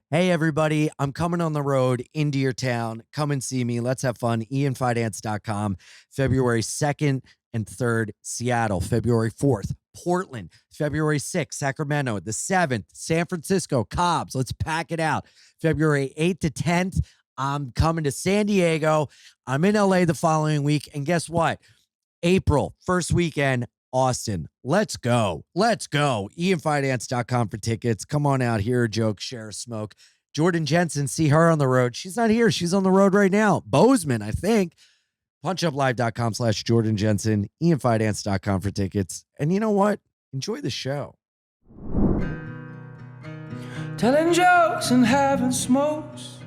Hey, everybody, I'm coming on the road into your town. Come and see me. Let's have fun. IanFinance.com, February 2nd and 3rd, Seattle, February 4th, Portland, February 6th, Sacramento, the 7th, San Francisco, Cobbs. Let's pack it out. February 8th to 10th, I'm coming to San Diego. I'm in LA the following week. And guess what? April, first weekend, Austin. Let's go. Let's go. IanFinance.com for tickets. Come on out, hear a joke, share a smoke. Jordan Jensen, see her on the road. She's not here. She's on the road right now. Bozeman, I think. PunchUpLive.com/Jordan Jensen. IanFinance.com for tickets. And you know what? Enjoy the show. Telling jokes and having smokes,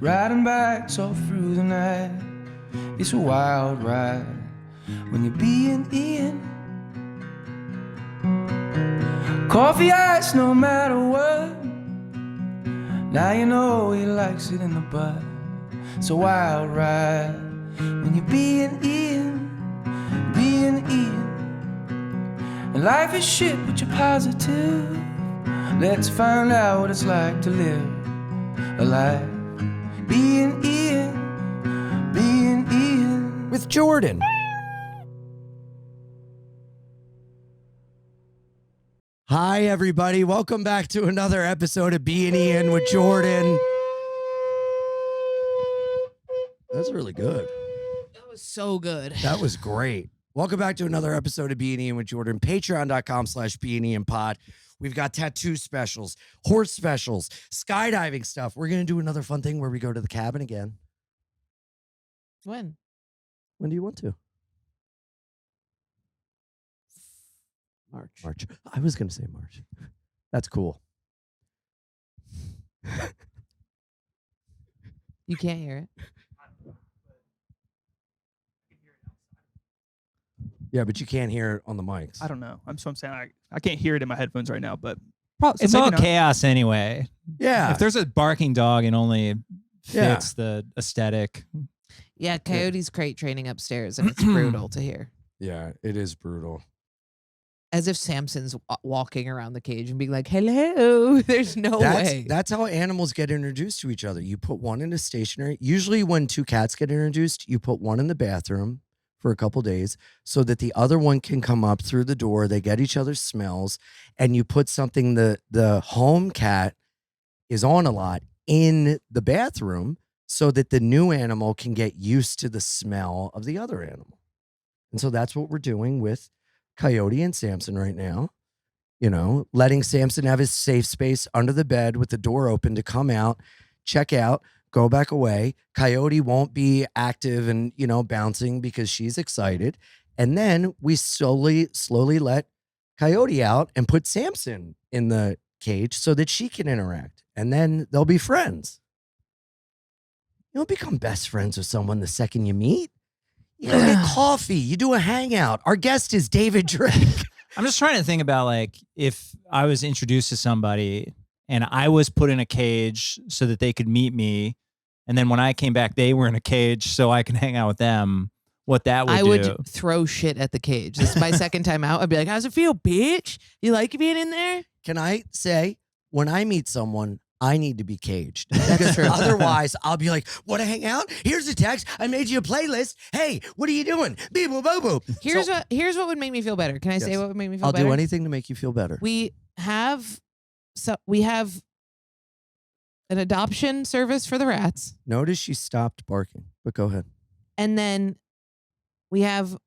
riding bikes all through the night. It's a wild ride when you're being Ian. Coffee ice no matter what. Now you know he likes it in the butt. It's a wild ride when you're being Ian, being Ian. And life is shit but you're positive. Let's find out what it's like to live a life being Ian, being Ian. With Jordan. Hi, everybody. Welcome back to another episode of Bein Ian with Jordan. That's really good. That was so good. That was great. Welcome back to another episode of Bein Ian with Jordan. Patreon.com/Bein Ian pod. We've got tattoo specials, horse specials, skydiving stuff. We're going to do another fun thing where we go to the cabin again. When? When do you want to? March. I was going to say March. That's cool. You can't hear it. Yeah, but you can't hear it on the mics. I don't know. I'm saying I can't hear it in my headphones right now, but It's all chaos anyway. Yeah. If there's a barking dog, it only fits the aesthetic. Yeah, Coyote's crate training upstairs, and it's brutal to hear. Yeah, it is brutal. As if Samson's walking around the cage and being like, hello. There's no way. That's how animals get introduced to each other. You put one in a stationary. Usually when two cats get introduced, you put one in the bathroom for a couple days so that the other one can come up through the door. They get each other's smells, and you put something the home cat is on a lot in the bathroom so that the new animal can get used to the smell of the other animal. And so that's what we're doing with Coyote and Samson right now. You know, letting Samson have his safe space under the bed with the door open to come out, check out, go back away. Coyote won't be active and, bouncing because she's excited. And then we slowly let Coyote out and put Samson in the cage so that she can interact. And then they'll be friends. You don't become best friends with someone the second you meet. You go get coffee. You do a hangout. Our guest is David Drake. I'm just trying to think about, like, if I was introduced to somebody and I was put in a cage so that they could meet me, and then when I came back, they were in a cage so I can hang out with them, what that would do. I would throw shit at the cage. This is my second time out. I'd be like, how's it feel, bitch? You like being in there? Can I say, when I meet someone, I need to be caged. That's true. Otherwise, I'll be like, want to hang out? Here's a text. I made you a playlist. Hey, what are you doing? Beep, boop, boop, boop. Here's what would make me feel better. Can I say what would make me feel I'll better? do anything to make you feel better. We have an adoption service for the rats. Notice she stopped barking, but go ahead. And then we have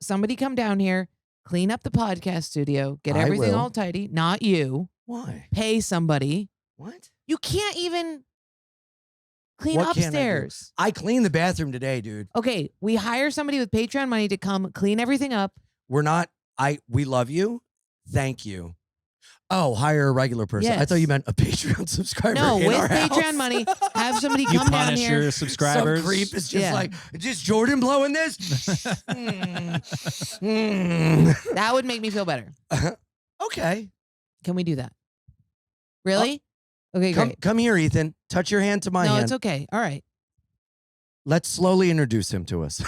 somebody come down here, clean up the podcast studio, get everything all tidy. Not you. Why? Pay somebody. What? You can't even clean What can't I do? upstairs. I cleaned the bathroom today, dude. Okay, we hire somebody with Patreon money to come clean everything up. We love you. Thank you. Oh, hire a regular person. Yes. I thought you meant a Patreon subscriber. No, in with our Patreon house. money, have somebody You come down punish here. your subscribers. Some creep is just Yeah. like, just Jordan blowing this? That would make me feel better. Okay. Can we do that? Really? Okay, great. Come here, Ethan. Touch your hand to my No, hand. it's okay. All right. Let's slowly introduce him to us.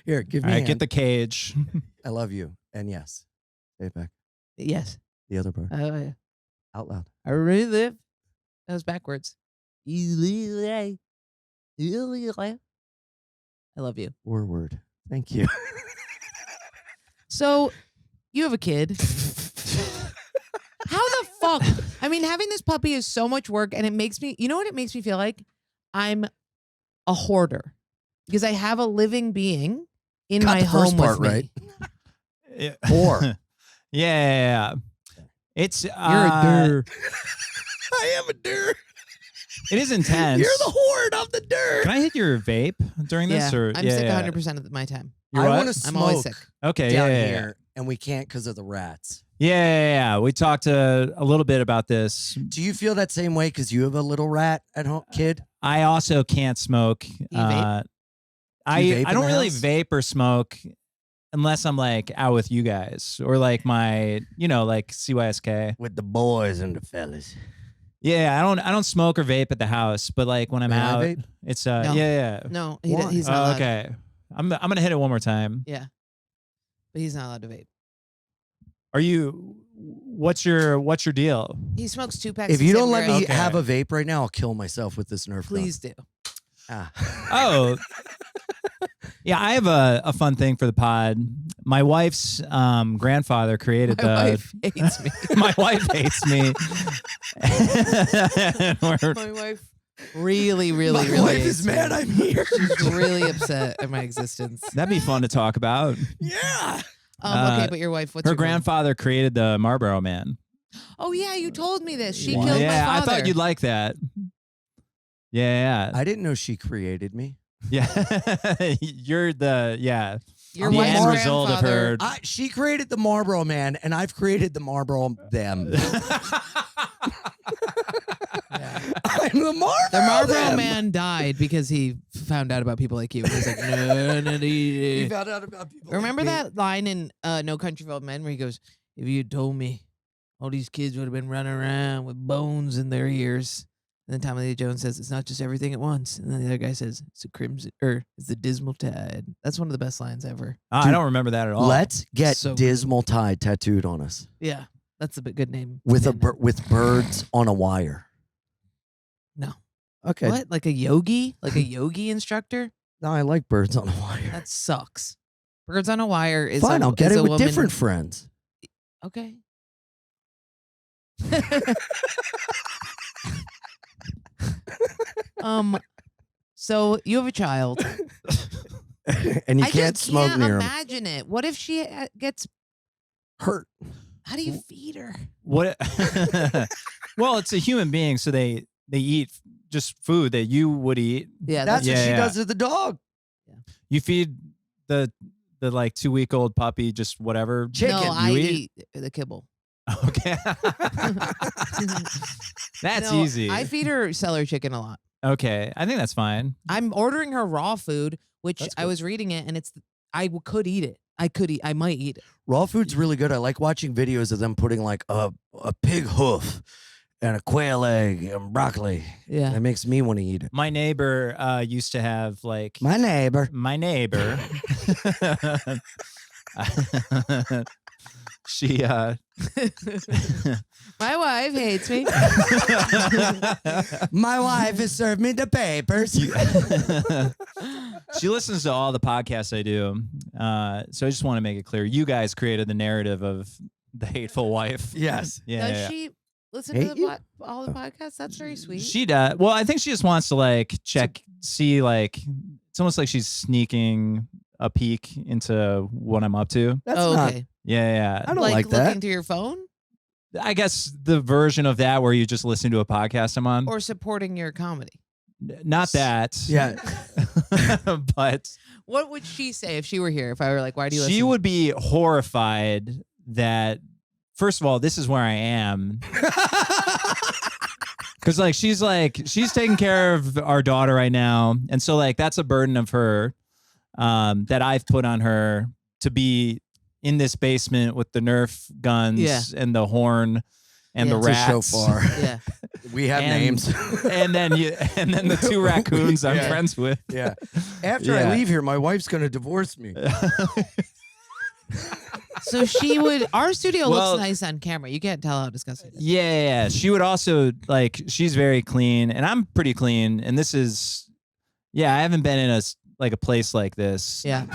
Here, give me All a right, get hand. the cage. I love you. And yes. Say it back. Yes. The other part. Yeah. Out loud. I relive. That was backwards. I love you. Word. Thank you. So, you have a kid. How the fuck? I mean, having this puppy is so much work, and it makes me, you know what it makes me feel like? I'm a hoarder because I have a living being in Got my the first home part with me. right. Yeah. Or Yeah. It's You're a dir. I am a dir. It is intense. You're the horde of the dir. Can I hit your vape during this? Yeah, Or I'm sick 100% of my time. You're I what? want to I'm always smoke sick. Okay, down yeah. here, and we can't because of the rats. Yeah. We talked a little bit about this. Do you feel that same way because you have a little rat at home, kid? I also can't smoke. You vape? I Do you vape I in don't the really house? vape or smoke unless I'm like out with you guys or like my, like CYSK. With the boys and the fellas. Yeah, I don't smoke or vape at the house, but like when I'm May I out, vape? it's No. yeah. No, Why? he's not Oh, allowed. okay. I'm gonna hit it one more time. Yeah. But he's not allowed to vape. Are you? What's your deal? He smokes 2 packs If of you don't let me cigarettes. Okay. have a vape right now, I'll kill myself with this Nerf gun. Please do. Ah. Oh, yeah. I have a fun thing for the pod. My wife's grandfather created My wife hates me. My wife hates me. My wife really, really, My really wife hates is mad me. I'm here. She's really upset at my existence. That'd be fun to talk about. Yeah. Okay, but your wife, what's Her your name? grandfather created the Marlboro Man. Oh yeah, you told me this. She What? killed Yeah, my I father. thought you'd like that. Yeah. I didn't know she created me. Yeah. You're the Your the wife's end result of her. She created the Marlboro Man, and I've created the Marlboro them. I'm the Marlboro. The Marlboro them. Man died because he found out about people like you. He's like, no. He found out about people. Remember like me. that line in No Country for Old Men where he goes, "If you had told me, all these kids would have been running around with bones in their ears." And then Tommy Lee Jones says, "It's not just everything at once." And then the other guy says, "It's a crimson, or it's the dismal tide." That's one of the best lines ever. I don't remember that at all. Let's get So good. Dismal Tide tattooed on us Yeah, that's a good name. with band name. with birds on a wire. No. Okay. What? Like a yogi? Like a yogi instructor? No, I like birds on a wire. That sucks. Birds on a Wire is Fine. I'll get is it a with woman- different friends. Okay. So you have a child. And you I can't just smoke can't near them. imagine it. What if she gets Hurt. How do you feed her? What? Well, it's a human being, so they eat just food that you would eat. Yeah, That's Yeah, what she yeah. does to the dog. You feed the like 2-week-old puppy just whatever. Chicken. No, You I eat? eat the kibble. Okay. That's No, easy. I feed her celery chicken a lot. Okay, I think that's fine. I'm ordering her raw food, which That's I good. was reading it, and could eat it. I might eat it. Raw food's really good. I like watching videos of them putting like a pig hoof and a quail egg and broccoli. Yeah. That makes me want to eat it. My neighbor used to have like My neighbor. my neighbor. She My wife hates me. My wife has served me the papers. she listens to all the podcasts I do. So I just want to make it clear. You guys created the narrative of the hateful wife. Yes. Yeah. Does yeah. she listen Hate to the you? all the podcasts? That's very sweet. She does. Well, I think she just wants to like see like it's almost like she's sneaking a peek into what I'm up to. That's oh, not. okay. Yeah. I don't like that. looking through your phone I guess the version of that where you just listen to a podcast I'm on. or supporting your comedy. Not that. Yeah. But What would she say if she were here? If I were like, why do you? she listen? would be horrified that, first of all, this is where I am. Because she's taking care of our daughter right now. And so like that's a burden of her that I've put on her to be in this basement with the Nerf guns Yeah. and the horn and Yeah. the It's a rats. shofar. Yeah. We have And- names. and then the 2 raccoons I'm Yeah. friends with. Yeah. After I Yeah. leave here, my wife's going to divorce me. So she would. Our studio Well- looks nice on camera. You can't tell how disgusting it is. Yeah. She would also like. She's very clean, and I'm pretty clean. And this is, yeah. I haven't been in a place like this. Yeah.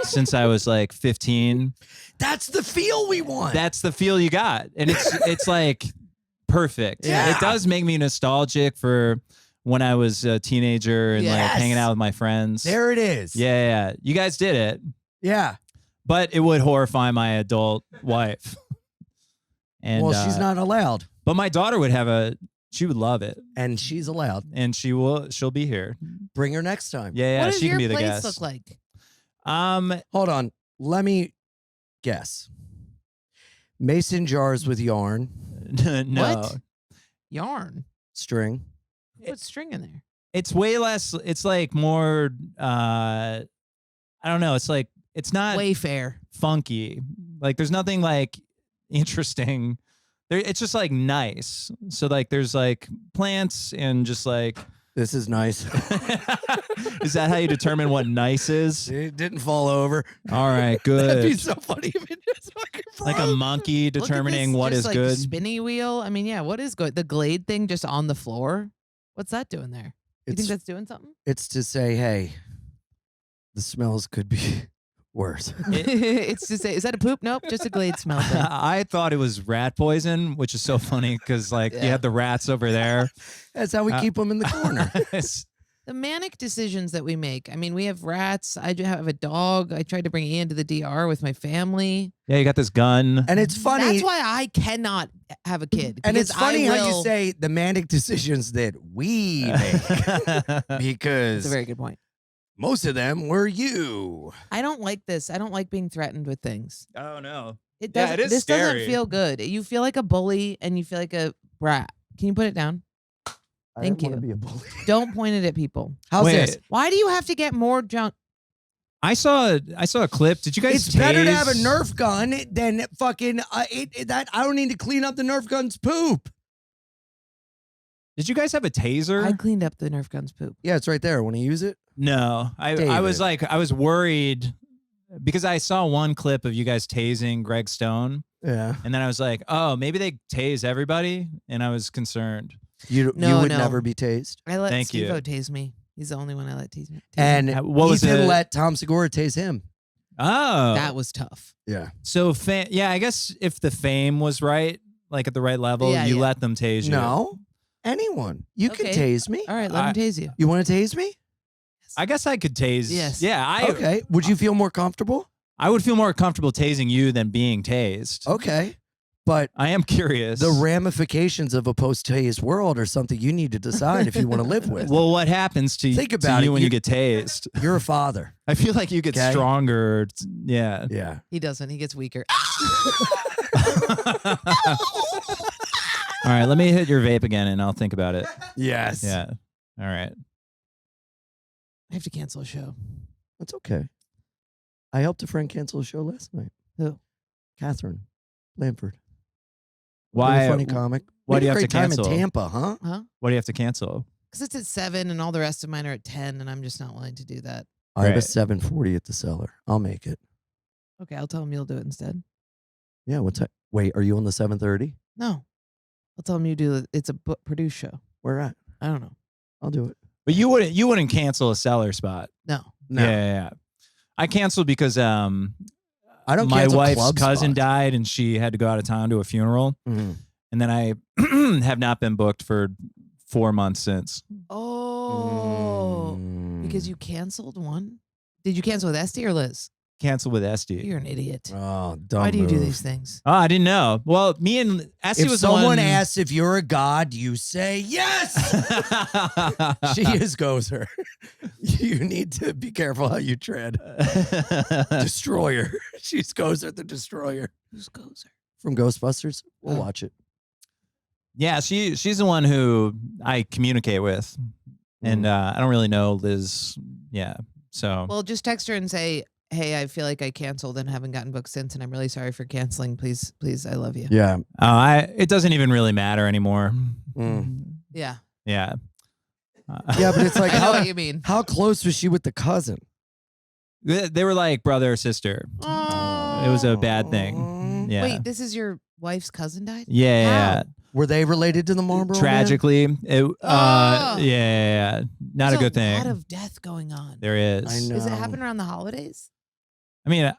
Since I was like 15. That's the feel we want. That's the feel you got, and it's like perfect. Yeah. It does make me nostalgic for when I was a teenager and like Yes. hanging out with my friends. There it is. Yeah. You guys did it, Yeah. but it would horrify my adult wife. And Well, she's not allowed. But my daughter she would love it, And she's allowed. and she'll be here. Bring her next time. Yeah, What does she your can be the place guest. look like? Hold on. Let me guess. Mason jars with yarn, No. What? Yarn. string. Put string in there. It's way less. It's like more. I don't know. It's like it's not Wayfair. funky. Like there's nothing like interesting. It's just like nice. So like there's like plants and just like. This is nice. Is that how you determine what nice is? It didn't fall over. All right, That'd be good. so funny if it just fucking Like a broke. monkey Look at determining this what just, is like, good. Spinny wheel. I mean, yeah. What is good? The Glade thing just on the floor. What's that doing there? You think It's, that's doing something? it's to say, hey, the smells could be worse. It's to say, is that a poop? Nope, just a Glade smell thing. I thought it was rat poison, which is so funny because like you Yeah. have the rats over there. That's how we keep them in the corner. The manic decisions that we make. I mean, we have rats. I do have a dog. I tried to bring Ian to the DR with my family. Yeah, you got this gun. And it's funny. That's why I cannot have a kid. And it's because funny I how you will- say the manic decisions that we make That's because a very good point. most of them were you. I don't like this. I don't like being threatened with things. Oh no. It Yeah, doesn't. it is This scary. doesn't feel good. You feel like a bully and you feel like a brat. Can you put it down? Thank I didn't you. want to be a bully. Don't point it at people. How's Wait. this? Why do you have to get more junk? I saw a clip. Did you guys? It's better to have a tase- Nerf gun than fucking that. I don't need to clean up the Nerf gun's poop. Did you guys have a taser? I cleaned up the Nerf gun's poop. Yeah, it's right there. Want to use it? No, I was David. like I was worried because I saw one clip of you guys tasing Greg Stone, Yeah. and then I was like, oh, maybe they tase everybody, and I was concerned. You No, would no. never be tased. I let Thank you. Steve-O tase me. He's the only one I let tase me. And What was Ethan it? let Tom Segura tase him. Oh, That was tough. Yeah. so yeah, I guess if the fame was right, like at the right level, Yeah, you yeah. let them tase you. No. Anyone. You can Okay. tase me. All right, let him tase you. You want to tase me? I guess I could tase. Yes. Yeah, Okay. Would you feel more comfortable? I would feel more comfortable tasing you than being tased. Okay. But I am curious. the ramifications of a post-tased world are something you need to decide if you want to live with. Well, what happens to, Think to about you it. when you You- get tased? You're a father. I feel like you get Okay. stronger. Yeah. Yeah. He doesn't. He gets weaker. All right, let me hit your vape again and I'll think about it. Yes. Yeah. All right. I have to cancel a show. That's okay. I helped a friend cancel a show last night. Who? Catherine Blanford. Why? Really funny comic. why We do you had a have to great time cancel? in Tampa, huh? Huh? What do you have to cancel? Because it's at 7 and all the rest of mine are at 10, and I'm just not willing to do that. I have a Right. 7:40 at the cellar. I'll make it. Okay, I'll tell him you'll do it instead. Yeah. What's that? Wait, are you on the 7:30? No. I'll tell him you do it. It's a produced show. Where at? I don't know. I'll do it. But you wouldn't cancel a cellar spot. No. No. Yeah. I canceled because I don't my cancel wife's club cousin spots. died and she had to go out of town to a funeral. Mhm. And then I have not been booked for 4 months since. Oh. Because you canceled one? Did you cancel with Esty or Liz? Cancel with Esty. You're an idiot. Oh, dumb Why do you do move. these things? Oh, I didn't know. Well, me and Esty If was the someone one... asks if you're a god, you say yes. She is Gozer. You need to be careful how you tread. Destroyer. She's Gozer the Destroyer. Who's Gozer? From Ghostbusters. We'll Oh. watch it. Yeah, she's the one who I communicate with. And I don't really know Liz. Yeah. So Well, just text her and say, hey, I feel like I canceled and haven't gotten booked since, and I'm really sorry for canceling. Please, I love you. Yeah. it doesn't even really matter anymore. Mm. Yeah. Yeah. Yeah, but it's like, I know how, what you mean. how close was she with the cousin? They were like brother or sister. Oh. It was a bad thing. Yeah. Wait, this is your wife's cousin died? Yeah. How? Were they related to the Marlboro Man? Tragically, it. Oh. Yeah. Not There's a good thing. A lot of death going on. There is. I know. Does it happen around the holidays? I mean,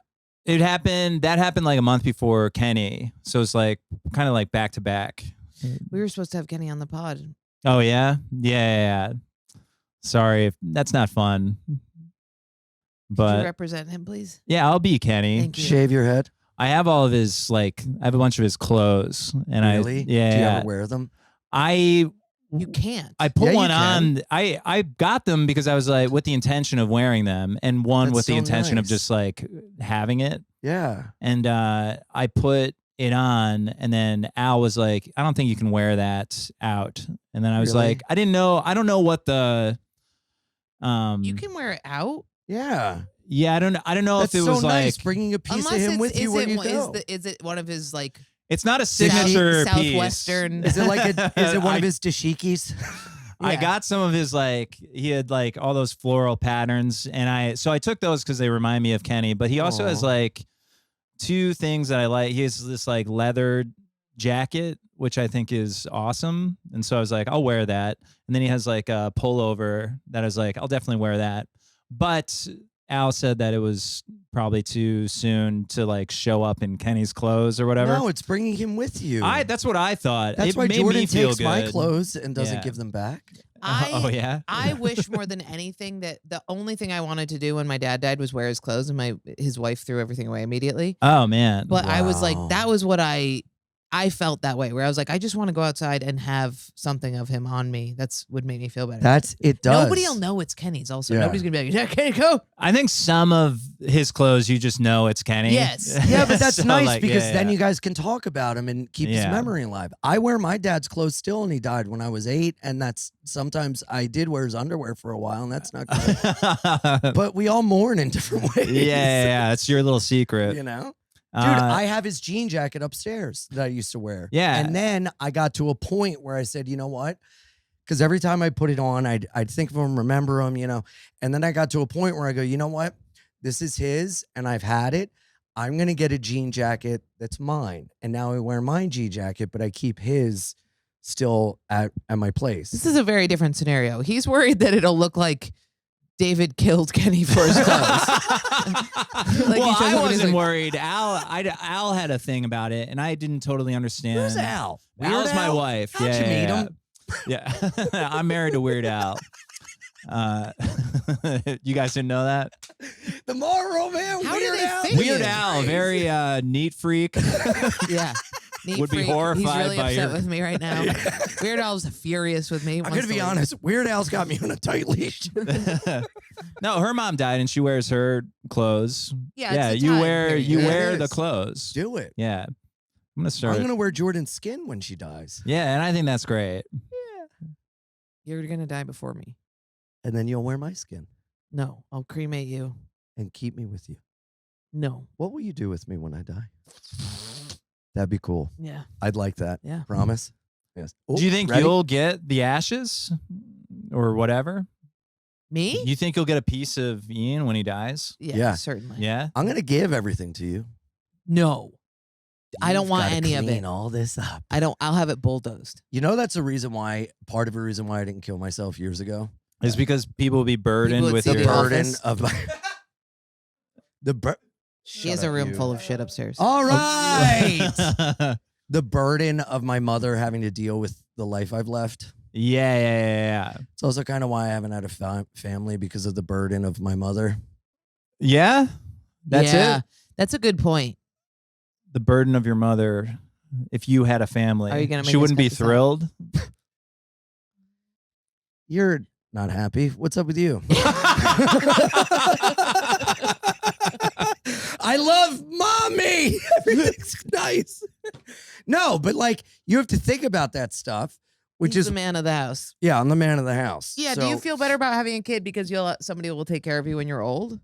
it happened. That happened like a month before Kenny, so it's like kind of like back to back. We were supposed to have Kenny on the pod. Oh yeah, yeah. Sorry, that's not fun. Could you But represent him, please? yeah, I'll be Kenny. Thank you. Shave your head. I have all of his I have a bunch of his clothes, and Really? Do you ever wear them? You can't. I put Yeah, you one can. on. I got them because I was like with the intention of wearing them, and one That's with the so intention of nice. just like having it. Yeah. And I put it on, and then Al was like, "I don't think you can wear that out." And then I was Really? like, "I didn't know. I don't know what the You can wear it out. Yeah. yeah, I don't know That's if it so was nice like bringing a piece Unless of him it's, with you when you go. is it one of his like it's not a signature piece. Southwestern? Is it like is it one of I- his dashikis? I Yeah. got some of his he had like all those floral patterns, and I took those because they remind me of Kenny. But he also has Aw. like two things that I like. He has this like leather jacket, which I think is awesome, and so I was like, I'll wear that. And then he has like a pullover that I was like, I'll definitely wear that. But Al said that it was probably too soon to like show up in Kenny's clothes or whatever. No, it's bringing him with you. That's what I thought. That's it why made Jordan me feel takes good. my clothes and doesn't Yeah. give them back. Oh yeah. I wish more than anything that the only thing I wanted to do when my dad died was wear his clothes, and his wife threw everything away immediately. Oh man. But I was like, Wow. that was what I felt that way, where I was like, I just want to go outside and have something of him on me. That's would make me feel better. It does. Nobody will know it's Kenny's. Also, Yeah. nobody's gonna be like, yeah, Kenny, go. I think some of his clothes you just know it's Kenny. Yes. Yeah, but that's So, nice like, because yeah, then yeah. you guys can talk about him and keep his Yeah. memory alive. I wear my dad's clothes still, and he died when I was 8, and that's sometimes I did wear his underwear for a while, and that's not good. But we all mourn in different ways. yeah. It's your little secret. You know? Dude, Uh, I have his jean jacket upstairs that I used to wear. Yeah. And then I got to a point where I said, you know what? Because every time I put it on, I'd think of him, remember him, you know. And then I got to a point where I go, you know what? This is his, and I've had it. I'm going to get a jean jacket that's mine. And now I wear my jean jacket, but I keep his still at my place. This is a very different scenario. He's worried that it'll look like David killed Kenny for his clothes. Like, well, he shows I up and he's wasn't like- worried. Al had a thing about it, and I didn't totally understand. Who's Al? Weird Al's my Al? wife. How'd yeah, you meet yeah, him? Yeah, I'm married to Weird Al. You guys didn't know that? The Marlboro Man. How do Weird they Al. think Weird is Al, Crazy. very neat freak. Yeah. Neat Would be freak. horrified He's really by upset your- with me right now. Weird Al's furious with me. I'm wants going to be leave. honest. Weird Al's got me on a tight leash. No, her mom died, and she wears her clothes. Yeah, yeah. it's a You time wear period. you It wear the is. clothes. Do it. Yeah, I'm gonna start. I'm going to wear Jordan's skin when she dies. Yeah, and I think that's great. You're gonna die before me. And then you'll wear my skin No, I'll cremate you. and keep me with you. No. What will you do with me when I die? That'd be cool. Yeah. I'd like that. Yeah. Promise? Yes. Oh, Do you think ready? you'll get the ashes or whatever? Me? You think you'll get a piece of Ian when he dies? Yeah. certainly. Yeah. I'm going to give everything to you. No. I don't You've want gotta any of clean it. all this up. I'll have it bulldozed. You know, that's a reason why, part of the reason why I didn't kill myself years ago. It's because people will be burdened would with see The your the burden office. of my. She has a room full of shit upstairs. All right. The burden of my mother having to deal with the life I've left. Yeah. It's also kind of why I haven't had a family, because of the burden of my mother. Yeah? That's Yeah, it? That's a good point. The burden of your mother. If you had a family, Are you gonna make she us wouldn't cut be this out? thrilled. You're not happy. What's up with you? I love mommy. Everything's nice. No, but like, you have to think about that stuff, which He's is, the man of the house. yeah, I'm the man of the house. Yeah. Do So- you feel better about having a kid because somebody will take care of you when you're old?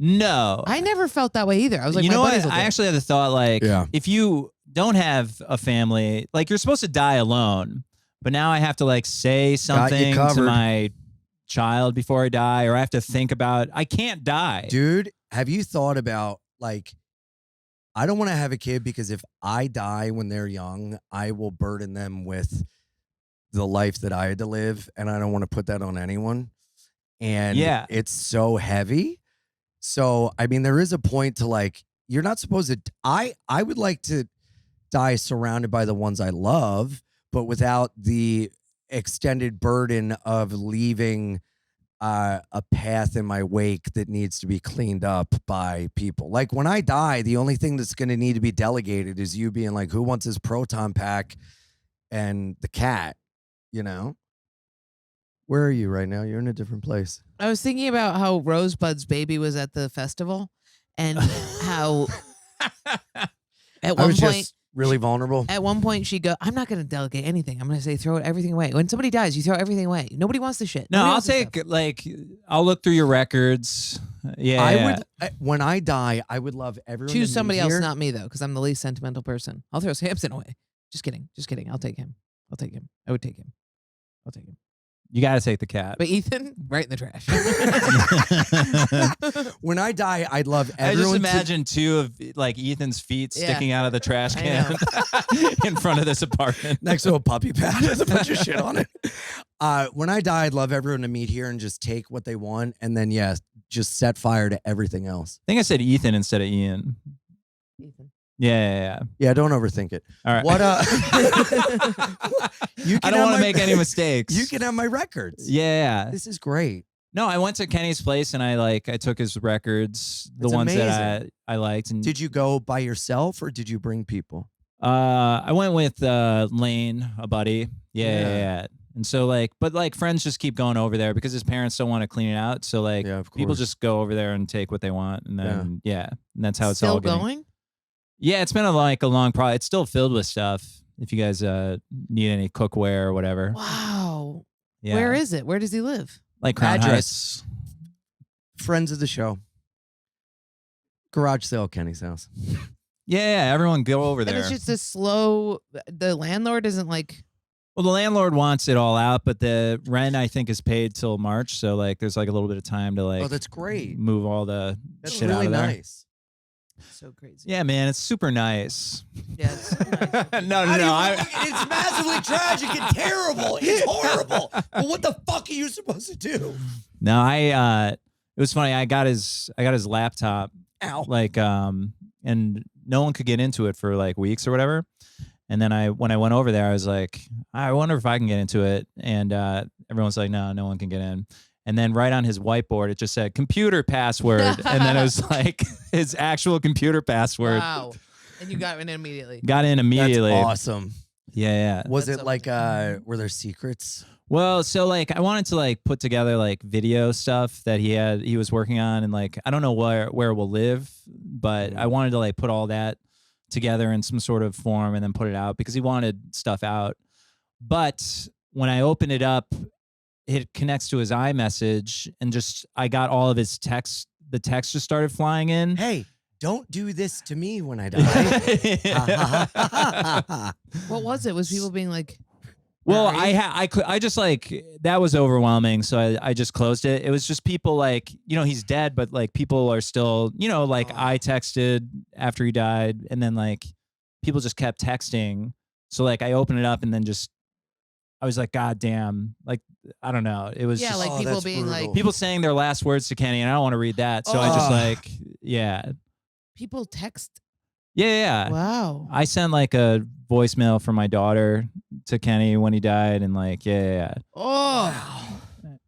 No. I never felt that way either. I was like, you my know what? buddies will I do it. actually had the thought, like, Yeah. if you don't have a family, like, you're supposed to die alone, but now I have to, like, say something to covered. my child before I die, or I have to think about, I can't die. Dude, have you thought about, like, I don't want to have a kid because if I die when they're young, I will burden them with the life that I had to live, and I don't want to put that on anyone. And Yeah. it's so heavy. So, I mean, there is a point to like, you're not supposed to. I would like to die surrounded by the ones I love, but without the extended burden of leaving a path in my wake that needs to be cleaned up by people. Like when I die, the only thing that's going to need to be delegated is you being like, who wants his proton pack and the cat, you know? Where are you right now? You're in a different place. I was thinking about how Rosebud's baby was at the festival and how at I one was point just really vulnerable. At one point, she go, I'm not going to delegate anything. I'm going to say, throw everything away. When somebody dies, you throw everything away. Nobody wants the shit. No, Nobody I'll wants the take stuff. like I'll look through your records. Yeah, I yeah. would, when I die, I would love everyone to Choose meet somebody else, here. not me, though, because I'm the least sentimental person. I'll throw Samson away. Just kidding. Just kidding. I'll take him. I'll take him. I would take him. I'll take him. You got to take the cat. But Ethan, right in the trash. When I die, I'd love I everyone just to- imagine two of like Ethan's feet Yeah. sticking out of the trash I can in front of this apartment. next to a puppy pad with a bunch of shit on it. When I die, I'd love everyone to meet here and just take what they want, and then just set fire to everything else. I think I said Ethan instead of Ian. Ethan. Yeah. Yeah, don't overthink it. All right. What? You I can don't have want to my- make any mistakes. You can have my records. Yeah. This is great. No, I went to Kenny's place and I took his records, the That's ones that amazing. I liked. And Did you go by yourself or did you bring people? I went with Lane, a buddy. Yeah. And so but friends just keep going over there because his parents don't want to clean it out. So Yeah, of people course. just go over there and take what they want, and then and that's how it's Still all getting. going? Yeah, it's been a long project. It's still filled with stuff. If you guys need any cookware or whatever. Wow. Yeah. Where is it? Where does he live? Like Crown Address. Heights. Friends of the show. Garage sale, Kenny's house. Yeah, everyone go over there. And it's just a slow. The landlord isn't like. Well, the landlord wants it all out, but the rent I think is paid till March, so there's a little bit of time to Oh, that's great. move all the That's shit really out of there. nice. So crazy. Yeah, man, it's super nice. Yeah, it's so nice. no, It's massively tragic and terrible. It's horrible. But what the fuck are you supposed to do? No, it was funny. I got his laptop, Ow. and no one could get into it for weeks or whatever. And then when I went over there, I was like, I wonder if I can get into it. And everyone's like, no one can get in. And then right on his whiteboard, it just said computer password. And then it was his actual computer password. Wow. And you got in immediately. Got in immediately. That's awesome. Yeah. Was That's it were there secrets? Well, so I wanted to put together video stuff that he was working on, and I don't know where we'll live, but I wanted to put all that together in some sort of form and then put it out because he wanted stuff out. But when I opened it up, it connects to his iMessage, and I got all of his text. The text just started flying in. Hey, don't do this to me when I die. What was it? Was people being like. Well, "Where are you?" I just that was overwhelming, so I just closed it. It was just people he's dead, but people are still I texted after he died, and then people just kept texting. So I opened it up and then I was like, God damn, I don't know. It was Yeah, just, people that's being brutal. people saying their last words to Kenny, and I don't want to read that. So I just yeah. People text. Yeah. Wow. I sent a voicemail from my daughter to Kenny when he died, and yeah. Oh.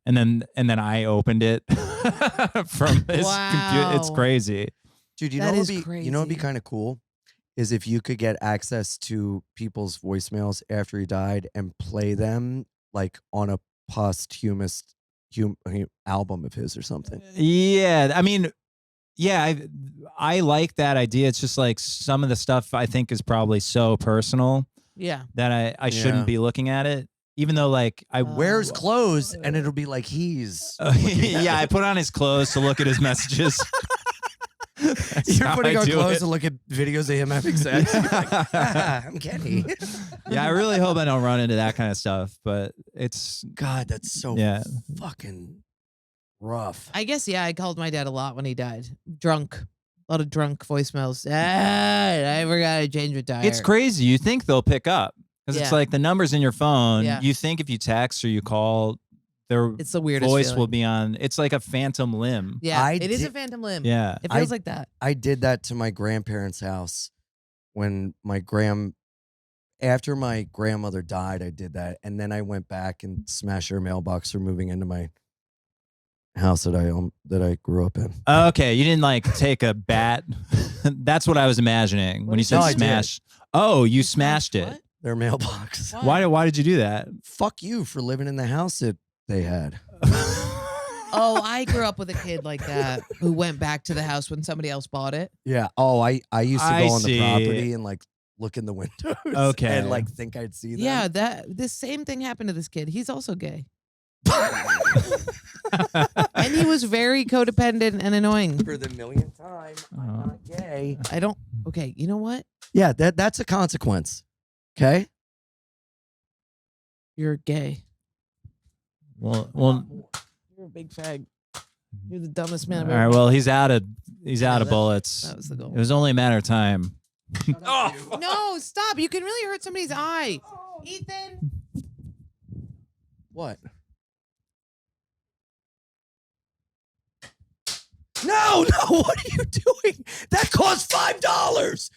And then I opened it from his computer. It's Wow. crazy. Dude, you That know is what'd be crazy. kind of cool is if you could get access to people's voicemails after he died and play them on a posthumous album of his or something. Yeah, I mean, yeah, I like that idea. It's just some of the stuff I think is probably so personal Yeah. that I shouldn't Yeah. be looking at it. Even though I Wear his clothes and it'll be like he's. yeah, I put on his clothes to look at his messages. That's You're how putting I on do clothes it. to look at videos of him having sex. You're like, I'm Kenny. Yeah, I really hope I don't run into that kind of stuff, but it's God, that's so Yeah. fucking rough. I guess, yeah, I called my dad a lot when he died. Drunk. A lot of drunk voicemails. I forgot to change my tire. It's crazy. You think they'll pick up because it's Yeah. like the numbers in your phone. Yeah. You think if you text or you call, their It's the weirdest voice feeling. will be on. It's like a phantom limb. Yeah, I it is a did- phantom limb. Yeah. It feels like that. I did that to my grandparents' house when after my grandmother died. I did that, and then I went back and smashed her mailbox for moving into my house that I grew up in. Okay, you didn't like take a bat. That's what I was imagining when you said No, I did. smash. Oh, you smashed it. What? Their mailbox. Why did you do that? Fuck you for living in the house that they had. Oh, I grew up with a kid like that who went back to the house when somebody else bought it. Yeah. Oh, I used to I go on see. the property and like look in the windows. Okay. And like think I'd see them. Yeah, this same thing happened to this kid. He's also gay. And he was very codependent and annoying. For the millionth time, I'm Oh. not gay. Okay, you know what? Yeah, that's a consequence. Okay. You're gay. Well, You're a big fag. You're the dumbest man all I've right. ever Well, he's out of that- bullets. That was the goal. It was only a matter of time. No, stop. You can really hurt somebody's eye. Ethan. What? No, what are you doing? That cost $5.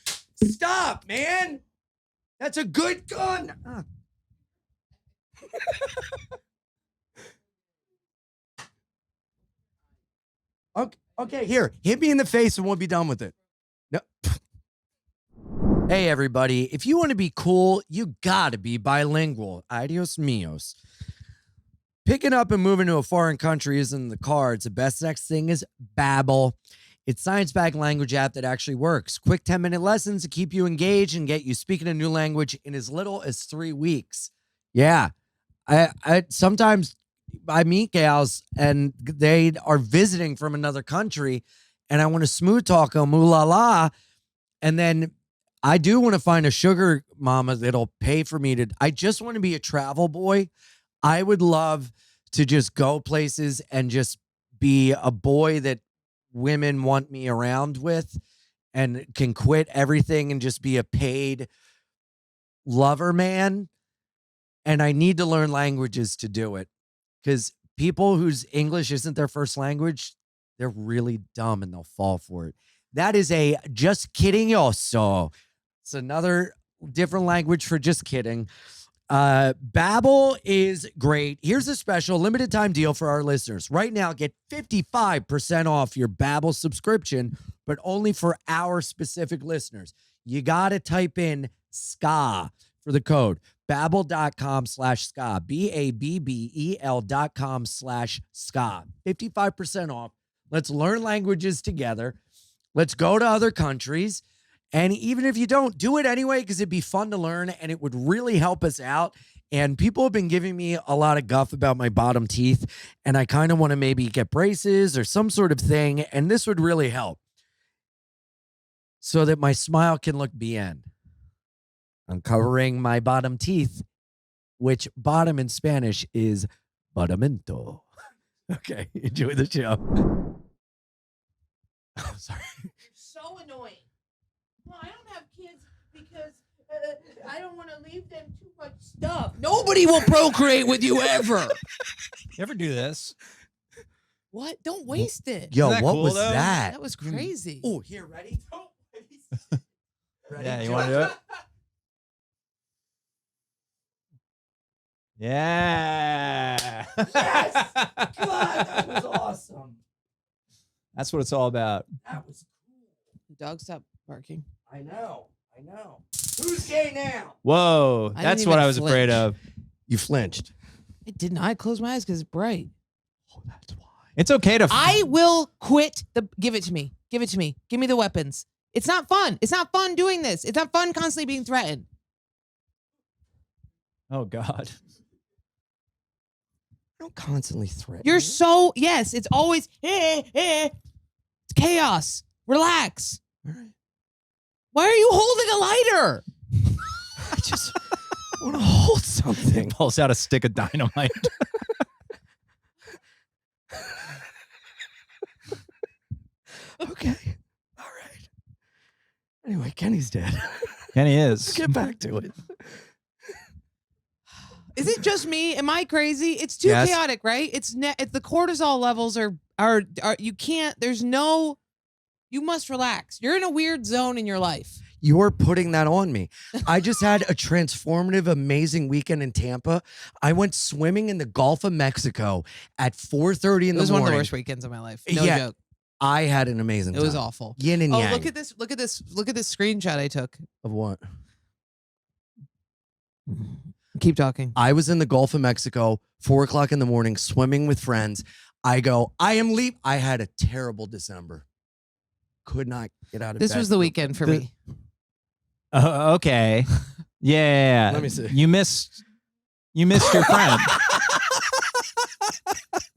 Stop, man. That's a good gun. Okay, here. Hit me in the face and we'll be done with it. No. Hey, everybody. If you want to be cool, you got to be bilingual. Adios míos. Picking up and moving to a foreign country isn't in the cards. The best next thing is Babel. It's science-backed language app that actually works. Quick 10-minute lessons to keep you engaged and get you speaking a new language in as little as 3 weeks. Yeah. I sometimes I meet gals and they are visiting from another country and I want to smooth talk them, ooh la la. And then I do want to find a sugar mama that'll pay for me I just want to be a travel boy. I would love to just go places and just be a boy that women want me around with and can quit everything and just be a paid lover man. And I need to learn languages to do it because people whose English isn't their first language, they're really dumb and they'll fall for it. That is a just kidding also. It's another different language for just kidding. Babel is great. Here's a special limited time deal for our listeners. Right now, get 55% off your Babel subscription, but only for our specific listeners. You got to type in SKA for the code. Babbel.com/ska. BABBEL.com/ska. 55% off. Let's learn languages together. Let's go to other countries. And even if you don't, do it anyway because it'd be fun to learn and it would really help us out. And people have been giving me a lot of guff about my bottom teeth. And I kind of want to maybe get braces or some sort of thing. And this would really help so that my smile can look bien. Uncovering my bottom teeth, which bottom in Spanish is batamento. Okay, enjoy the show. Oh, sorry. So annoying. Well, I don't have kids because I don't want to leave them too much stuff. Nobody will procreate with you ever. You ever do this? What? Don't waste it. Yo, Isn't that what cool, was though? that? That was crazy. Oh, here, ready? Don't waste it. Ready? Yeah, you want to do it? Yeah. Yes! God, that was awesome. That's what it's all about. That was cool. The dog stopped barking. I know. Who's gay now? Whoa, I that's didn't what even I was afraid flinch. of. You flinched. I did not close my eyes because it's bright. Oh, that's why. It's okay to. I will quit give it to me. Give it to me. Give me the weapons. It's not fun. It's not fun doing this. It's not fun constantly being threatened. Oh God. I don't constantly threaten. You're you. so, yes, it's always, it's chaos. Relax. All right. Why are you holding a lighter? I just want to hold something. Pulls out a stick of dynamite. Okay. All right. Anyway, Kenny's dead. Kenny Let's is. get back to it. Is it just me? Am I crazy? It's too Yes. chaotic, right? It's the cortisol levels are you can't. There's no. You must relax. You're in a weird zone in your life. You're putting that on me. I just had a transformative, amazing weekend in Tampa. I went swimming in the Gulf of Mexico at 4:30 in It the was morning. one of the worst weekends of my life. No Yeah, joke. I had an amazing It time. was awful. Yin and Oh, yang. look at this! Look at this! Look at this screenshot I took. Of what? Keep talking. I was in the Gulf of Mexico, 4 o'clock in the morning, swimming with friends. I go, I am leave. I had a terrible December. Could not get out of bed. This was the weekend for The- me. Okay. Yeah. Let me see. You missed your friend.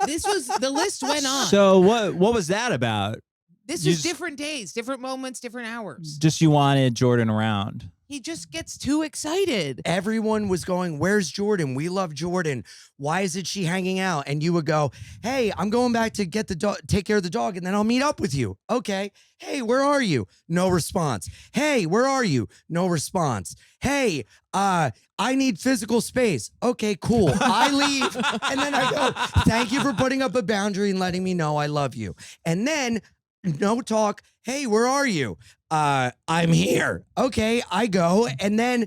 This was the list went on. So what was that about? This you was just- different days, different moments, different hours. Just you wanted Jordan around. He just gets too excited. Everyone was going, where's Jordan? We love Jordan. Why isn't she hanging out? And you would go, hey, I'm going back to get the dog, take care of the dog, and then I'll meet up with you. Okay. Hey, where are you? No response. Hey, where are you? No response. Hey, I need physical space. Okay, cool. I leave. And then I go, thank you for putting up a boundary and letting me know I love you. And then no talk. Hey, where are you? I'm here. Okay, I go. And then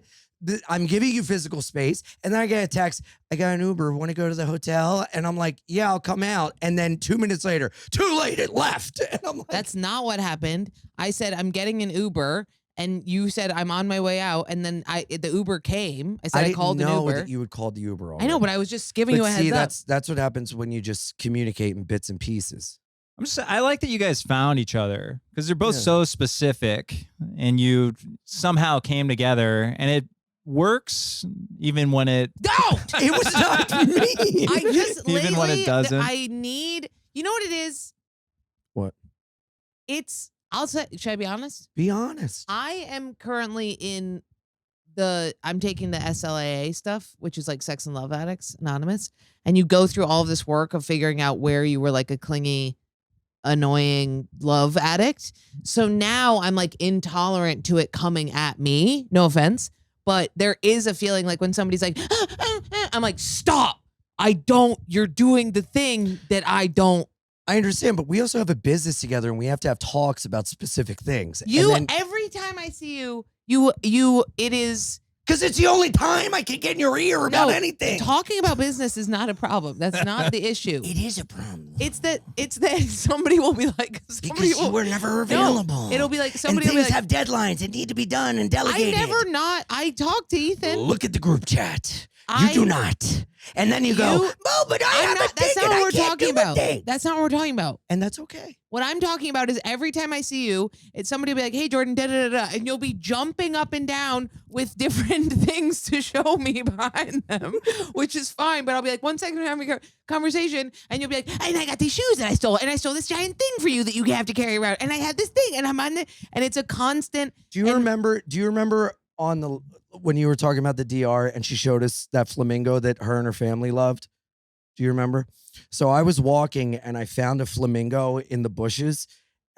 I'm giving you physical space. And then I get a text. I got an Uber. Want to go to the hotel? And I'm like, yeah, I'll come out. And then 2 minutes later, too late, it left. And I'm like, That's not what happened. I said I'm getting an Uber, and you said I'm on my way out, and then the Uber came. I said I didn't called an know Uber. that you would call the Uber. I know, already. but I was just giving you a heads see, up. that's what happens when you just communicate in bits and pieces. I like that you guys found each other because they're both Yeah. so specific and you somehow came together and it works even when it No, It was not me. I just Even when it lately, doesn't. I need. You know what it is? What? It's. I'll say. Should I be honest? Be honest. I am currently in I'm taking the SLAA stuff, which is like Sex and Love Addicts Anonymous. And you go through all of this work of figuring out where you were like a clingy, annoying love addict. So now I'm like intolerant to it coming at me. No offense. But there is a feeling like when somebody's like, I'm like, stop. You're doing the thing that I don't. I understand, but we also have a business together and we have to have talks about specific things. Every time I see you, it is. Because it's the only time I can get in your ear about anything. Talking about business is not a problem. That's not the issue. It is a problem. It's that somebody will be like, somebody Because you were never available. No, it'll be like and somebody will be things like, have deadlines that need to be done and delegated. I talk to Ethan. Look at the group chat. I- You do not. And then you go, oh, but I have a That's thing not and what I we're can't talking do a about. thing. That's not what we're talking about. And that's okay. What I'm talking about is every time I see you, it's somebody will be like, hey, Jordan, da da da da. And you'll be jumping up and down with different things to show me behind them, which is fine. But I'll be like, 1 second, we're having a conversation. And you'll be like, and I got these shoes that I stole. And I stole this giant thing for you that you have to carry around. And I had this thing and I'm on it. And it's a constant. Do you remember on the when you were talking about the DR and she showed us that flamingo that her and her family loved? Do you remember? So I was walking and I found a flamingo in the bushes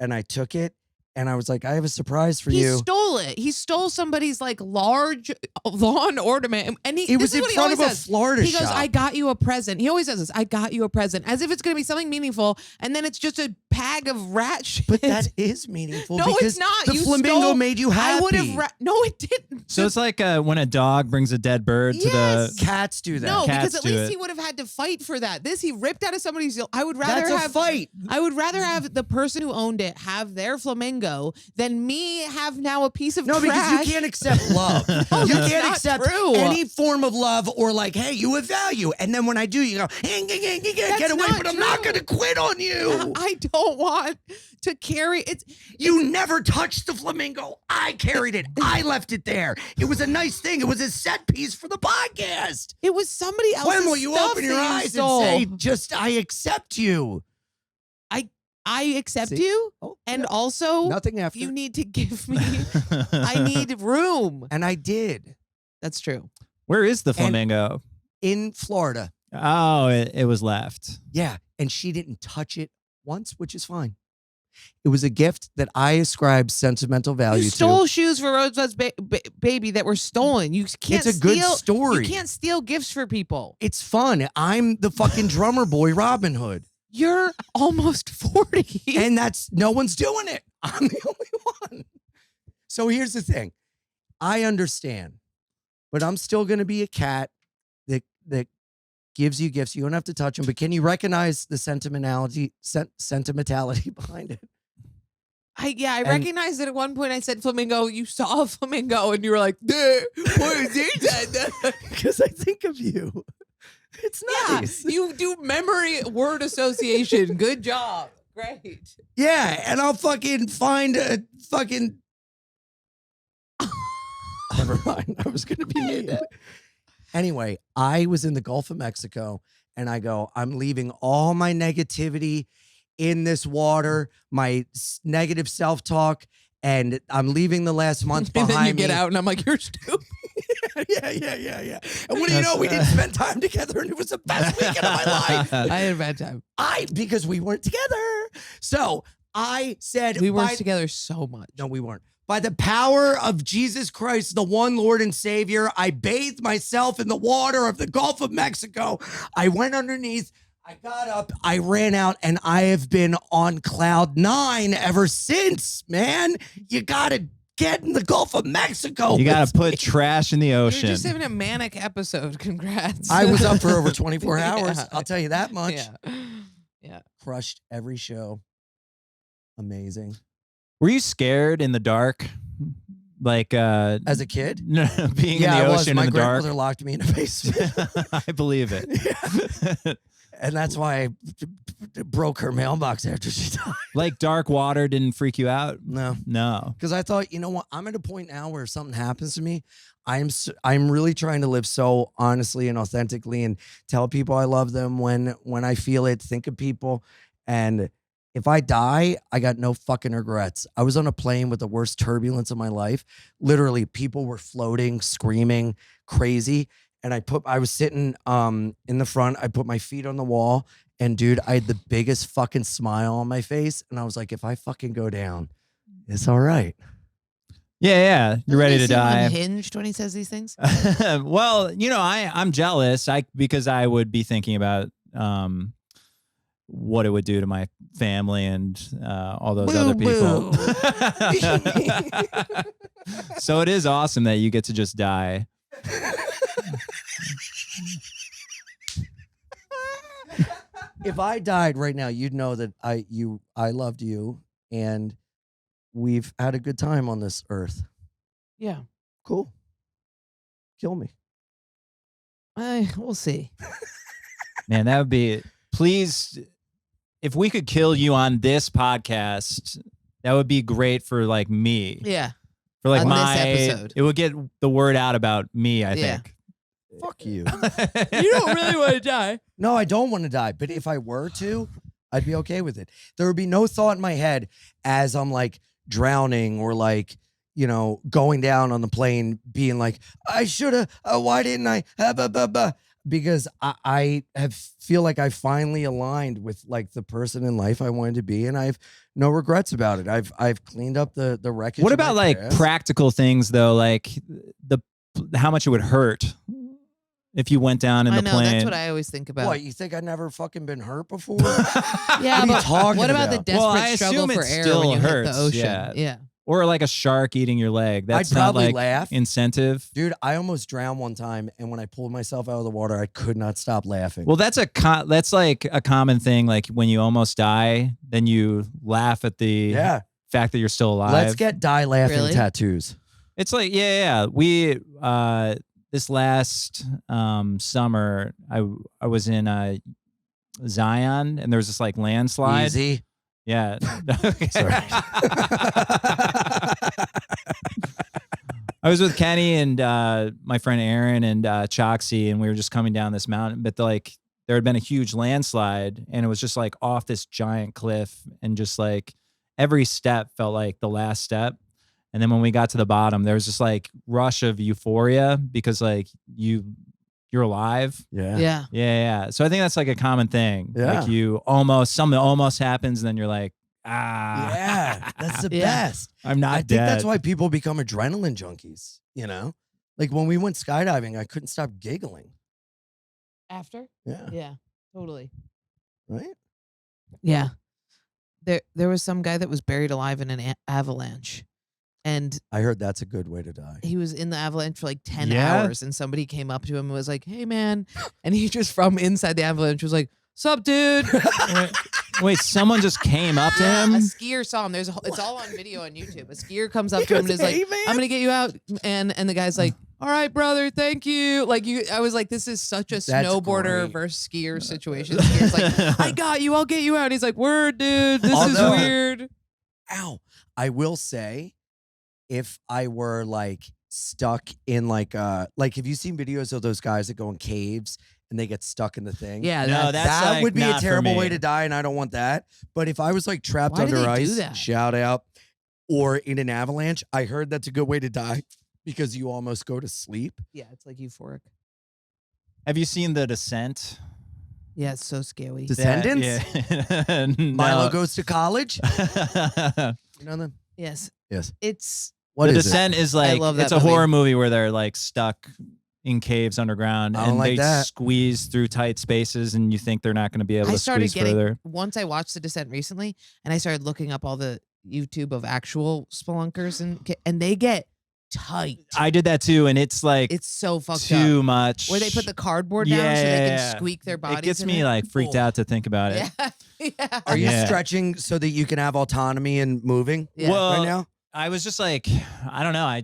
and I took it and I was like, I have a surprise for He you. stole it. He stole somebody's like large lawn ornament. And It was in front of a Florida He goes, shop. I got you a present. He always says this. I got you a present. As if it's going to be something meaningful. And then it's just a bag of rat shit. But that is meaningful No, because it's not. the You flamingo stole- made you happy. I would have. No, it didn't. So it's like when a dog brings a dead bird to Yes. the Cats do that. No, Cats because at do least it. he would have had to fight for that. This he ripped out of somebody's. I would rather That's a have fight. I would rather have the person who owned it have their flamingo than me have now a piece of No, trash. because you can't accept love. you that's can't not accept true. any form of love or like, hey, you have value. And then when I do, you go, get away, not but I'm not true. going to quit on you. I don't want to carry it. You never touched the flamingo. I carried it. I left it there. It was a nice thing. It was a set piece for the podcast. It was somebody else's When will you stuff open your that you eyes stole. and say, just, I accept you? I accept See? you, Oh, and yeah. also Nothing after. you need to give me. I need room. And I did That's true. Where is the flamingo? in Florida. Oh, it was left. Yeah. And she didn't touch it once, which is fine. It was a gift that I ascribed sentimental value You stole to. shoes for Rosebud's baby that were stolen. You can't It's a good steal- story. You can't steal gifts for people. It's fun. I'm the fucking drummer boy, Robin Hood. You're almost 40. And no one's doing it. I'm the only one. So here's the thing. I understand, but I'm still going to be a cat that gives you gifts. You don't have to touch them, but can you recognize the sentimentality behind it? I recognized it at one point. I said flamingo. You saw a flamingo, and you were like, "What is it?" Because I think of you. It's nice. Yeah, you do memory word association. Good job. Great. Yeah, and I'll fucking find a fucking. Never mind. I was gonna be mean. Anyway, I was in the Gulf of Mexico, and I go, I'm leaving all my negativity in this water, my negative self-talk, and I'm leaving the last month And behind then you get me. out, and I'm like, "You're stupid." Yeah. And what do you know? We didn't spend time together, and it was the best weekend of my life. I had a bad time. Because we weren't together. So I said, We worked together so much. No, we weren't. By the power of Jesus Christ, the one Lord and Savior, I bathed myself in the water of the Gulf of Mexico. I went underneath. I got up, I ran out, and I have been on cloud 9 ever since, man. You got to get in the Gulf of Mexico. You got to put trash in the You're ocean. just having a manic episode. Congrats. I was up for over 24 hours. Yeah. I'll tell you that much. Yeah. Crushed every show. Amazing. Were you scared in the dark? Like As a kid? no, being Yeah, in I the was. ocean My in the dark? grandmother locked me in a basement. I believe it. And that's why I broke her mailbox after she died. Like dark water didn't freak you out? No. No. Because I thought, you know what? I'm at a point now where if something happens to me, I'm really trying to live so honestly and authentically and tell people I love them when I feel it, think of people. And if I die, I got no fucking regrets. I was on a plane with the worst turbulence of my life. Literally, people were floating, screaming, crazy. And I was sitting in the front. I put my feet on the wall. And dude, I had the biggest fucking smile on my face. And I was like, if I fucking go down, it's all right. Yeah. You're ready to Doesn't he seem die. Unhinged when he says these things. Well, I'm jealous. Because I would be thinking about what it would do to my family and all those other people. So it is awesome that you get to just die. If I died right now, you'd know that I loved you and we've had a good time on this earth. Yeah. Cool. Kill me. We'll see. Man, that would be, please, if we could kill you on this podcast, that would be great for like me. Yeah. For like On this my episode. it would get the word out about me, I Yeah. think. Fuck you. You don't really want to die. No, I don't want to die. But if I were to, I'd be okay with it. There would be no thought in my head as I'm like drowning or like, going down on the plane being like, I should have, why didn't I? Because I feel like I finally aligned with like the person in life I wanted to be, and I have no regrets about it. I've cleaned up the wreckage. What of my about like past. practical things though, like how much it would hurt if you went down in I the know, plane? that's what I always think about. What, you think I've never fucking been hurt before? Yeah, What are you but talking what about the about? desperate Well, I struggle assume for it air still when you hit hurts, the ocean? yeah. Or like a shark eating your leg. That's I'd not probably like laugh. incentive. Dude, I almost drowned one time, and when I pulled myself out of the water, I could not stop laughing. Well, that's like a common thing. Like when you almost die, then you laugh at the fact that you're still alive. Let's get die laughing Really? tattoos. It's like, yeah. We this last summer, I was in Zion, and there was this like landslide. Easy. Yeah. Sorry. I was with Kenny and my friend Aaron and Choxy, and we were just coming down this mountain. But there had been a huge landslide, and it was just like off this giant cliff, and just like every step felt like the last step. And then when we got to the bottom, there was this like rush of euphoria because like you're alive. Yeah. Yeah. So I think that's like a common thing. Yeah. Like something almost happens, and then you're like, Yeah, that's the Yeah. best. I'm not I think dead. that's why people become adrenaline junkies, you know? Like when we went skydiving, I couldn't stop giggling. After? Yeah. Yeah, totally. Right? Yeah. There was some guy that was buried alive in an avalanche. And I heard that's a good way to die. he was in the avalanche for like 10 Yeah? hours. And somebody came up to him and was like, hey, man. And he just from inside the avalanche was like, sup, dude? Wait, someone just came up to Yeah, him? a skier saw him. It's all on video on YouTube. A skier comes up to him and is like, "Hey, man." I'm gonna get you out. And the guy's like, all right, brother, thank you. Like I was like, this is such a snowboarder great. versus skier situation. The skier's like, I got you, I'll get you out. And he's like, word, dude, this is Although- weird. Ow. I will say, if I were like stuck in like have you seen videos of those guys that go in caves and they get stuck in the thing? Yeah, No, that's that like would be a not for terrible way me. to die, and I don't want that. But if I was like trapped Why do under they do ice, that? shout out, or in an avalanche, I heard that's a good way to die because you almost go to sleep. Yeah, it's like euphoric. Have you seen The Descent? Yeah, it's so scary. Descendants? Yeah. Milo No. goes to college. The You know them? Yes. Yes. It's What is it? Descent is like love that it's a movie. horror movie where they're like stuck in caves underground I don't and like they that. squeeze through tight spaces and you think they're not going to be able I to started squeeze getting further. once I watched The Descent recently, and I started looking up all the YouTube of actual spelunkers and they get tight. I did that too, and it's like It's so fucked too up. much. Where they put the cardboard down so they Yeah. can squeak their bodies. It gets in me it. like freaked Oh. out to think about it. Yeah. Yeah. Are you Yeah. stretching so that you can have autonomy and moving Yeah. Well, right now? I was just like, I don't know. I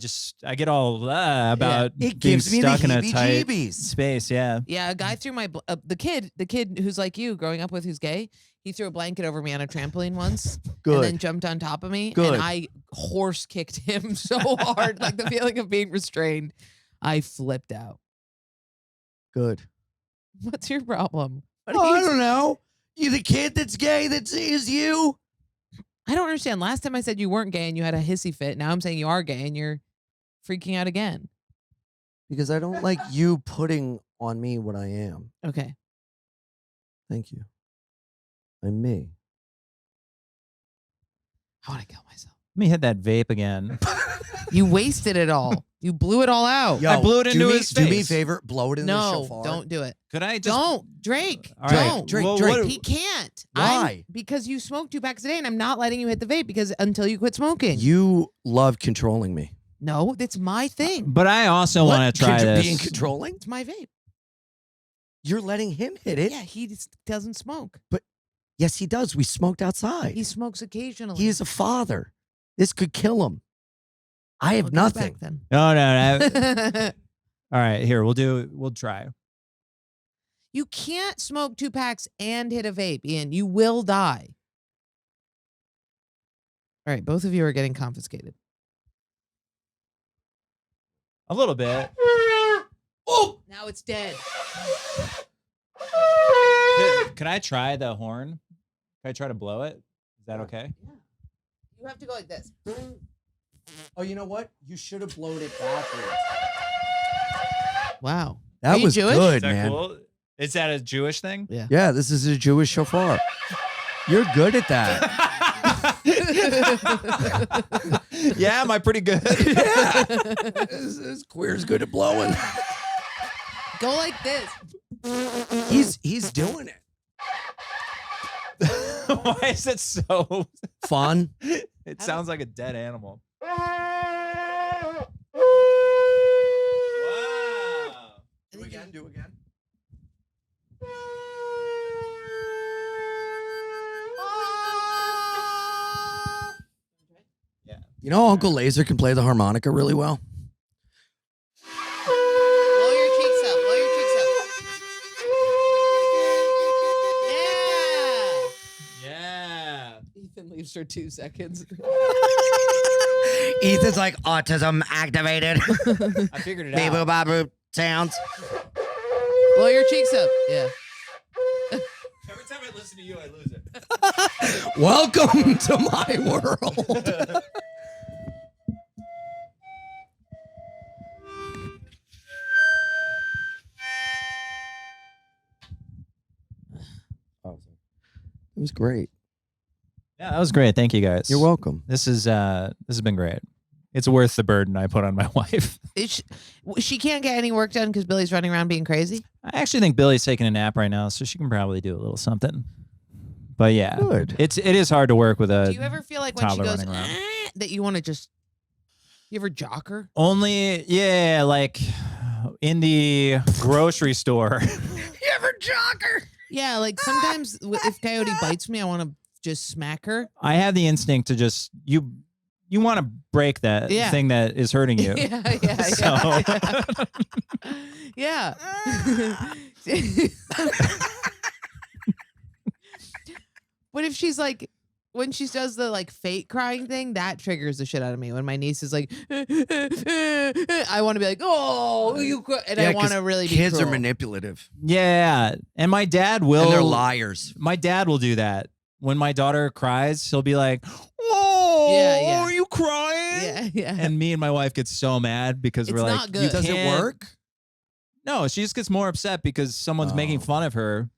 get all about It being gives me stuck the in a tight heebie-jeebies. space. Yeah. Yeah, a guy threw my the kid who's like you, growing up with, who's gay. He threw a blanket over me on a trampoline once, Good. and then jumped on top of me, Good. and I horse kicked him so hard, like the feeling of being restrained. I flipped out. Good. What's your problem? What Oh, are I you- don't know. You the kid that's gay that is you? I don't understand. Last time I said you weren't gay and you had a hissy fit. Now I'm saying you are gay and you're freaking out again. Because I don't like you putting on me what I am. Okay. Thank you. I'm me. I want to kill myself. Let me hit that vape again. You wasted it all. You blew it all out. Yo, I blew it do into me, his Do me a face. favor. Blow it in the No, shofar. don't do it. Could I just Don't, Drake. All right. Don't. Drake, Well, Drake. what- He can't. Why? Because you smoke 2 packs a day, and I'm not letting you hit the vape because until you quit smoking. You love controlling me. No, that's my thing. But I also What? want to try this. Being controlling? It's my vape. You're letting him hit it. Yeah, he just doesn't smoke. Yes, he does. We smoked outside. He smokes occasionally. He is a father. This could kill him. I have I'll give it nothing. back then. No, no. All right, here we'll try. You can't smoke 2 packs and hit a vape, Ian. You will die. All right, both of you are getting confiscated. A little bit. Oh! Now it's dead. Can I try the horn? Can I try to blow it? Is that okay? Yeah. You have to go like this. Oh, you know what? You should have blown it backwards. Wow. That Are you was Jewish? good, Is that man. cool? Is that a Jewish thing? Yeah. Yeah, this is a Jewish shofar. You're good at that. Yeah, am I pretty good? Yeah. This queer's good at blowing. Go like this. He's doing it. Why is it so? Fun. It sounds like a dead animal. Wow. Do again. Do again. Yeah. You know, Uncle Laser can play the harmonica really well. Blow your cheeks up. Blow your cheeks up. Yeah. Yeah. Ethan leaves for 2 seconds. Ethan's like autism activated. I figured it Beep out. boop boop sounds. Blow your cheeks up. Yeah. Every time I listen to you, I lose it. Welcome to my world. Oh, it was great. Yeah, that was great. Thank you guys. You're welcome. This has been great. It's worth the burden I put on my wife. She can't get any work done because Billy's running around being crazy. I actually think Billy's taking a nap right now, so she can probably do a little something. But yeah, Good. it is hard to work with a. Do you ever feel like when she toddler goes running around. that you want to just? You ever jock her? Only like in the grocery store. You ever jock her? Yeah, like sometimes if Coyote bites me, I want to just smack her. I have the instinct to just you want to break that thing that is hurting you. Yeah. What if she's like, when she does the like fake crying thing, that triggers the shit out of me. When my niece is like, I want to be like, oh, you cry, and I want to really be kids cruel. are manipulative. Yeah, and my dad will. And they're liars. My dad will do that. When my daughter cries, he'll be like, "Oh, Yeah. are you crying?" Yeah. And me and my wife get so mad because we're It's like, not good. "You Does it can't-" work? No, she just gets more upset because someone's making fun of her.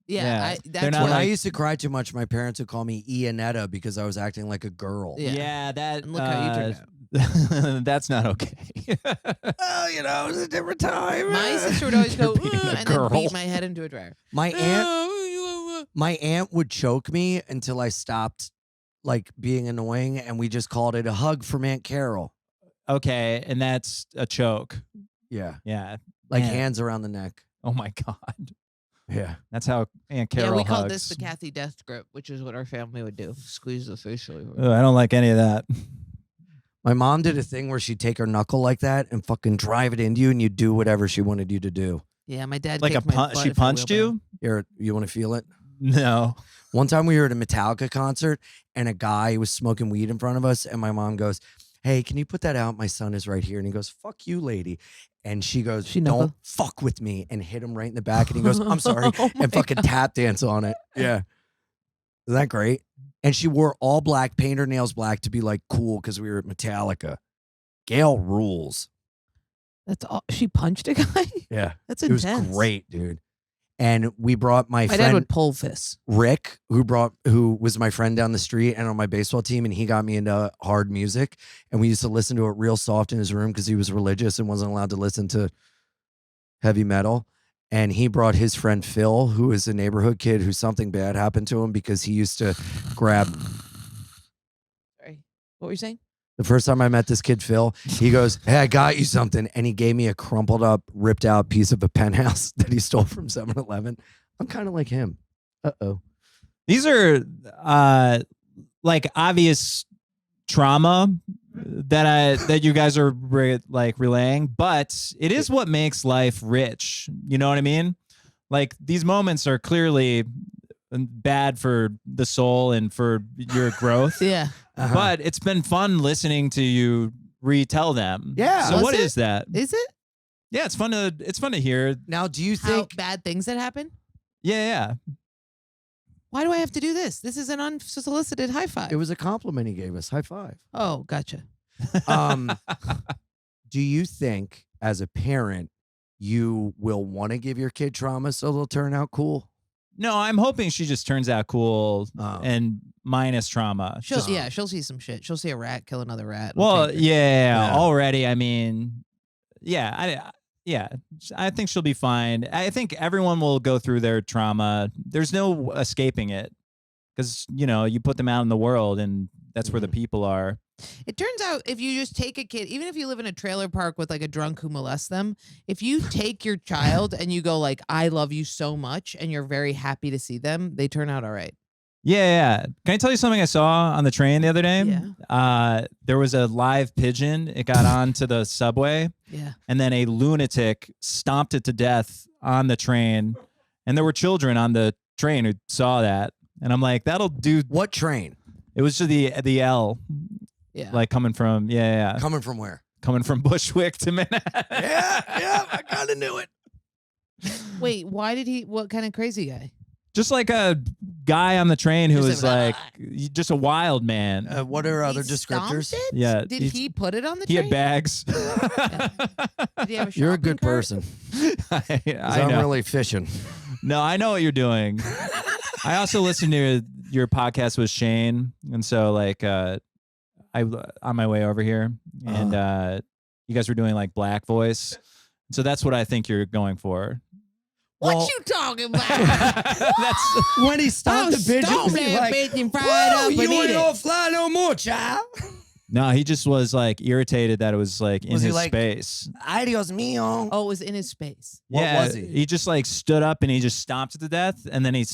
Yeah. They're That's not When what I like- used to cry too much, my parents would call me Ianetta because I was acting like a girl. Yeah. Yeah, that. And look how you turned out. That's not okay. Well, it was a different time. My sister would always go, You're being a and girl. then beat my head into a dryer. My aunt would choke me until I stopped like being annoying, and we just called it a hug from Aunt Carol. Okay, and that's a choke. Yeah, Yeah, like Man. hands around the neck. Oh my God, Yeah, that's how Aunt Carol Yeah, we hugs. called this the Kathy death grip, which is what our family would do. Squeeze the facial. Ugh, I don't like any of that. my mom did a thing where she'd take her knuckle like that and fucking drive it into you, and you'd do whatever she wanted you to do. Yeah, my dad Like a kicked my punch. butt She if I punched wheelbarrow. you? Here, you want to feel it? No. One time we were at a Metallica concert, and a guy was smoking weed in front of us, and my mom goes, "Hey, can you put that out? My son is right here." And he goes, "Fuck you, lady." And she goes, She "Don't knuckled? fuck with me," and hit him right in the back. And he goes, "I'm sorry," Oh my and fucking God. tap dance on it. Yeah. Isn't that great? And she wore all black, paint her nails black to be like cool because we were at Metallica. Gail rules. That's all. She punched a guy. Yeah. That's It was intense. great, dude. And we brought my My dad friend would pull fists. Rick, who was my friend down the street and on my baseball team, and he got me into hard music. And we used to listen to it real soft in his room because he was religious and wasn't allowed to listen to heavy metal. And he brought his friend Phil, who is a neighborhood kid who something bad happened to him because he used to grab. Sorry. What were you saying? The first time I met this kid, Phil, he goes, "Hey, I got you something." And he gave me a crumpled up, ripped out piece of a penthouse that he stole from 7-Eleven. I'm kind of like him. Uh-oh. These are like obvious trauma that you guys are like relaying, but it is what makes life rich. You know what I mean? Like these moments are clearly bad for the soul and for your growth. Yeah. Uh-huh. But it's been fun listening to you retell them. Yeah. So Was what it? is that? Is it? Yeah, it's fun to hear. Now, do you How think bad things that happen? Yeah. Why do I have to do this? This is an unsolicited high five. it was a compliment he gave us? High five. Oh, gotcha. Do you think as a parent, you will want to give your kid trauma so they'll turn out cool? No, I'm hoping she just turns out cool Oh. and minus trauma. She'll Just- yeah, she'll see some shit. She'll see a rat kill another rat. Well, yeah, Yeah. already. I mean, yeah, I think she'll be fine. I think everyone will go through their trauma. There's no escaping it because you put them out in the world, and that's where the people are. It turns out if you just take a kid, even if you live in a trailer park with like a drunk who molests them, if you take your child and you go like, "I love you so much," and you're very happy to see them, they turn out all right. Yeah. Can I tell you something I saw on the train the other day? Yeah. There was a live pigeon. It got onto the subway, Yeah. and then a lunatic stomped it to death on the train. And there were children on the train who saw that. And I'm like, that'll do. What train? It was to the L, Yeah. like coming from, Coming from where? coming from Bushwick to Manhattan. Yeah, I kind of knew it. Wait, why did he? What kind of crazy guy? Just like a guy on the train who Just was like, like, just a wild man. What are other He descriptors? stomped it? Yeah, Did he's- he put it on the He train? had bags. Did he have a You're a shopping good cart? person. 'Cause I I'm know. really fishing. No, I know what you're doing. I also listen to your podcast with Shane, and so like I on my way over here, and you guys were doing like black voice, so that's what I think you're going for. What Well- you talking about? That's When he stopped the pigeon, Stomp was he that like, bitch and fry it "Whoa, up you and eat ain't it." gonna fly no more, child. no, he just was like irritated that it was like in Was he his like- space. Adios, mio. Oh, it was in his space. What Yeah, was he? He just like stood up and he just stomped it to death, and then he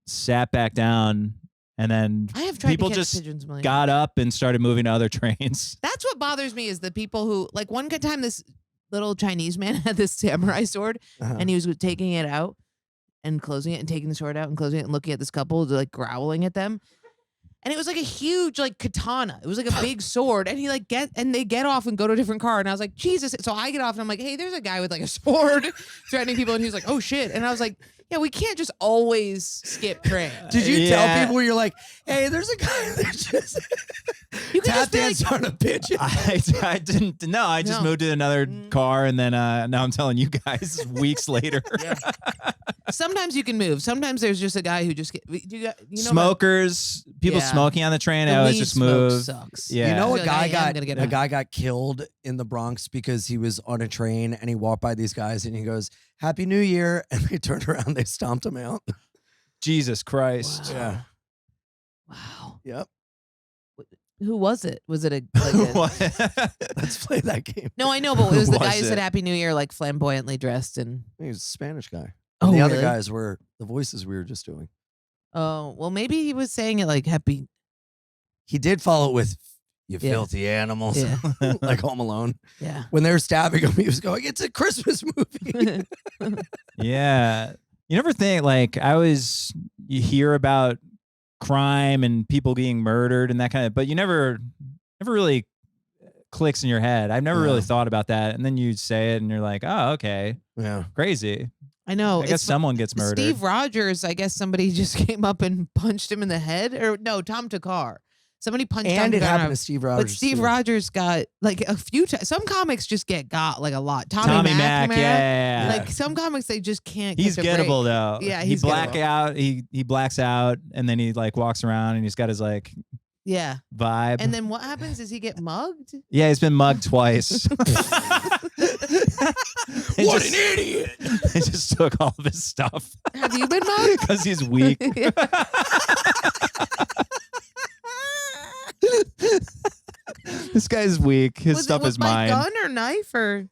sat back down, and then I have tried people to catch just pigeons a million got up and started moving to other trains. That's what bothers me is the people who like one good time this little Chinese man had this samurai sword Uh-huh. and he was taking it out and closing it and taking the sword out and closing it and looking at this couple like growling at them. And it was like a huge like katana. It was like a big sword. And he like they get off and go to a different car. And I was like, Jesus. So I get off and I'm like, hey, there's a guy with like a sword threatening people. And he was like, oh shit. And I was like, yeah, we can't just always skip trains. Did you Yeah. tell people you're like, hey, there's a guy that just You can tap just be like, dance on a pigeon? I didn't. No, I just No. moved to another car, and then now I'm telling you guys weeks later. sometimes you can move. Sometimes there's just a guy who just you know Smokers, people Yeah. smoking on the train, the I always weed just smoke move. sucks. Yeah. You know, You're like, I am gonna get a out. guy got killed in the Bronx because he was on a train and he walked by these guys and he goes, "Happy New Year!" And they turned around, they stomped him out. Jesus Christ. Yeah. Wow. Yep. Who was it? Was it a like a What? Let's play that game. No, I know, but it was the Was guy who said it? Happy New Year, like flamboyantly dressed and He was a Spanish guy. Oh, And the other really? guys were the voices we were just doing. oh, well, maybe he was saying it like happy. He did follow it with "You Yeah. filthy animals," Yeah. like Home Alone. Yeah. When they were stabbing him, he was going, "It's a Christmas movie." Yeah. You never think like you hear about crime and people being murdered and that kind of, but you never really clicks in your head. I've never really Yeah. thought about that. And then you say it and you're like, oh, okay. Yeah. Crazy. I know. I guess someone gets murdered. Steve Rogers, I guess somebody just came up and punched him in the head. Or no, Tom Takar. Somebody punched Tom And it Takar. happened to Steve Rogers. But Steve too. Rogers got like a few times. Some comics just get got like a lot. Tommy Mac, McNamara, yeah. Like some comics, they just can't. He's catch a break. gettable though. Yeah, he he's black gettable. out. He blacks out, and then he like walks around, and he's got his like Yeah. vibe. And then what happens? Does he get mugged? yeah, he's been mugged twice. What an idiot! They just took all of his stuff Have you been mugged? because he's weak. This guy's weak. His Was stuff it is by mine. gun or knife or?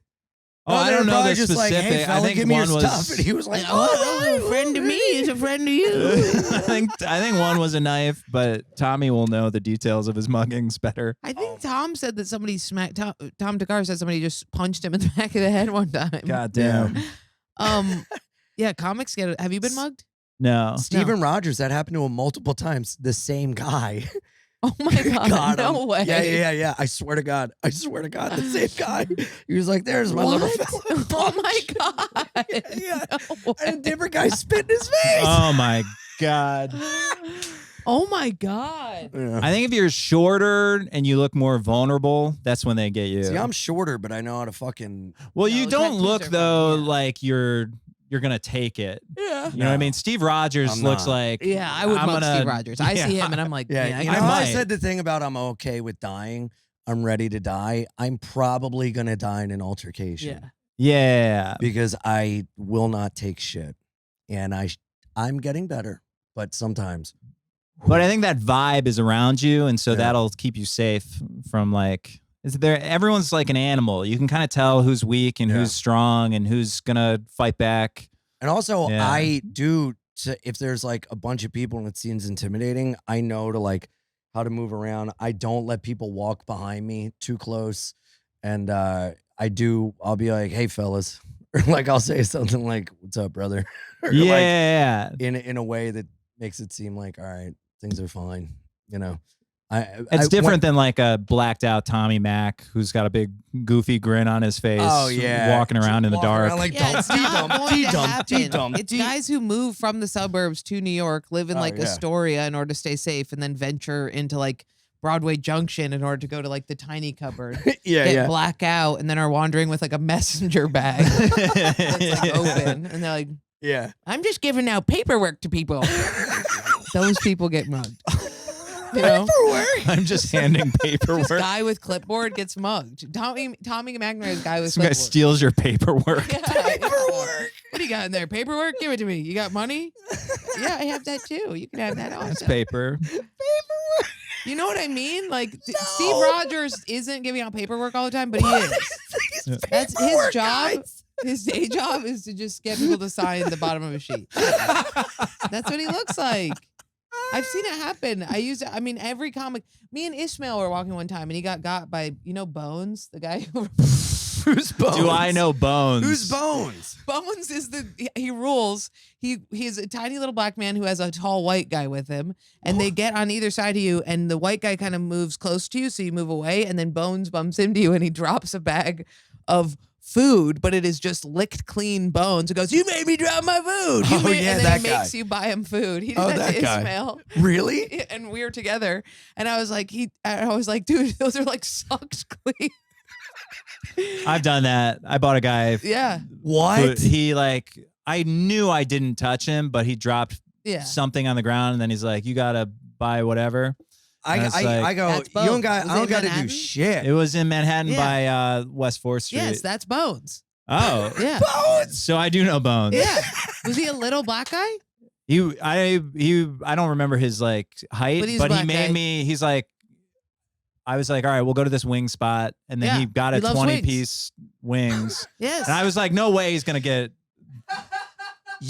Oh, I they were don't know probably the just specific. like, "Hey, fella, I think give me one your was. stuff," and he was like, Oh, a friend to me is a friend to you. I think one was a knife, but Tommy will know the details of his muggings better. I think Tom said that somebody smacked Tom Takar said somebody just punched him in the back of the head one time. God damn. Yeah, comics get it. Have you been mugged? No. Steven Rogers, that happened to him multiple times. The same guy. Oh my god, Got no him. way. Yeah. I swear to God. The same guy. He was like, "There's my little What? fella." Oh my god. Yeah. No And a way. different guy spit in his face. Oh my God. Oh my god. Yeah. I think if you're shorter and you look more vulnerable, that's when they get you. See, I'm shorter, but I know how to fucking. Well, No, you don't tattoos look are though fun, yeah. like you're gonna take it. Yeah. You know what I mean? Steve Rogers I'm looks not. like Yeah, I would I'm mug gonna- Steve Rogers. I Yeah. see him and I'm like, Yeah, yeah, you I know got how I might. said the thing about I'm okay with dying. I'm ready to die. I'm probably gonna die in an altercation. Yeah. Yeah. Because I will not take shit, and I'm getting better, but sometimes. But I think that vibe is around you, and so Yeah. that'll keep you safe from like. Is there? Everyone's like an animal. You can kind of tell who's weak and Yeah. who's strong and who's gonna fight back. And also, Yeah. I do if there's like a bunch of people and it seems intimidating, I know to like how to move around. I don't let people walk behind me too close, and I'll be like, "Hey, fellas," or like I'll say something like, "What's up, brother?" or Yeah. like in a way that makes it seem like, all right, things are fine. You know, It's different than like a blacked out Tommy Mac who's got a big goofy grin on his face. Oh yeah, walking around in the Walking dark. around like, Yeah, it's not going to happen. T-dump. It's guys who move from the suburbs to New York, live in Oh, like yeah. Astoria in order to stay safe, and then venture into like Broadway Junction in order to go to like the tiny cupboard, yeah, get yeah. black out, and then are wandering with like a messenger bag that's like open, and they're like, Yeah. "I'm just giving out paperwork to people." Those people get mugged. You know? I'm just handing paperwork. This guy with clipboard gets mugged. Tommy McNamara's guy with Some guy clipboard. steals your paperwork. Yeah, paperwork. What do you got in there? Paperwork? Give it to me. You got money? Yeah, I have that too. You can have that also. That's paper. You know what I mean? Like Steve Rogers isn't giving out paperwork all the time, but he is. That's his job. guys. His day job is to just get people to sign the bottom of a sheet. That's what he looks like. I've seen it happen. I mean, every comic. Me and Ishmael were walking one time, and he got by, Bones, the guy who. Who's Bones? Do I know Bones? Who's Bones? Bones is he rules. He's a tiny little black man who has a tall white guy with him, and they get on either side of you, and the white guy kind of moves close to you, so you move away, and then Bones bumps into you, and he drops a bag of food, but it is just licked clean bones. It goes, "You made me drop my food." Oh, yeah, and then that he guy. makes you buy him food. He did Oh, that that to guy. Ishmael. Really? And we were together, and I was like, dude, those are like sucked clean. I've done that. I bought a guy. Yeah, What? He I knew I didn't touch him, but he dropped yeah. something on the ground, and then he's like, "You gotta buy whatever." I That's go, like- That's you don't Bones. got, Was I it don't got to do Manhattan? shit. It was in Manhattan Yeah. by West 4th Street. Yes, that's Bones. Oh, Yeah, Bones! so I do know Bones. yeah. Was he a little black guy? I don't remember his height, But he's a but he black made guy. me. He's like, I was like, all right, we'll go to this wing spot, and then Yeah, he got he a loves 20-piece wings, Yes. and I was like, no way he's gonna get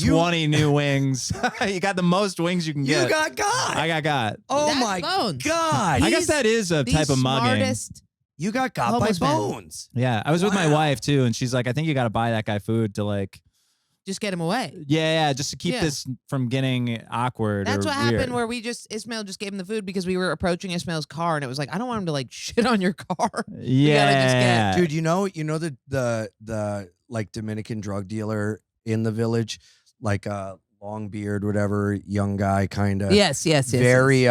20 new wings. You got the most wings you can You get. got. I got. Oh That's my Bones. God. I guess that is a The type of mugging. smartest. You got by Homeless man. Bones. Yeah, I was with my Wow. wife too, and she's like, I think you got to buy that guy food to Just get him away. yeah, just to keep Yeah. this from getting awkward. That's or what weird. happened where Ishmael just gave him the food because we were approaching Ishmael's car, and it was like, I don't want him to shit on your car. Yeah, Dude, you know the Dominican drug dealer in the village, long beard, whatever, young guy kind of. Yes. Very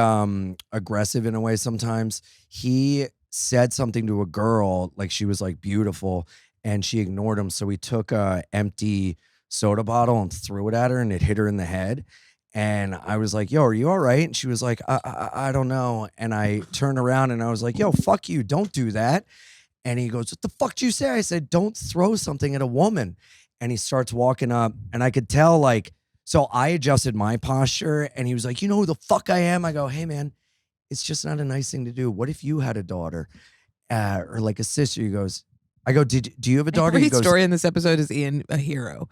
aggressive in a way sometimes. He said something to a girl, she was beautiful, and she ignored him. So he took a empty soda bottle and threw it at her, and it hit her in the head. And I was like, yo, are you all right? And she was like, I don't know. And I turned around and I was like, yo, fuck you. Don't do that. And he goes, what the fuck did you say? I said, don't throw something at a woman. And he starts walking up, and I could tell so I adjusted my posture, and he was like, you know who the fuck I am? I go, hey man, it's just not a nice thing to do. What if you had a daughter or a sister? He goes, I go, do you have a daughter? Every He goes, story in this episode is Ian a hero.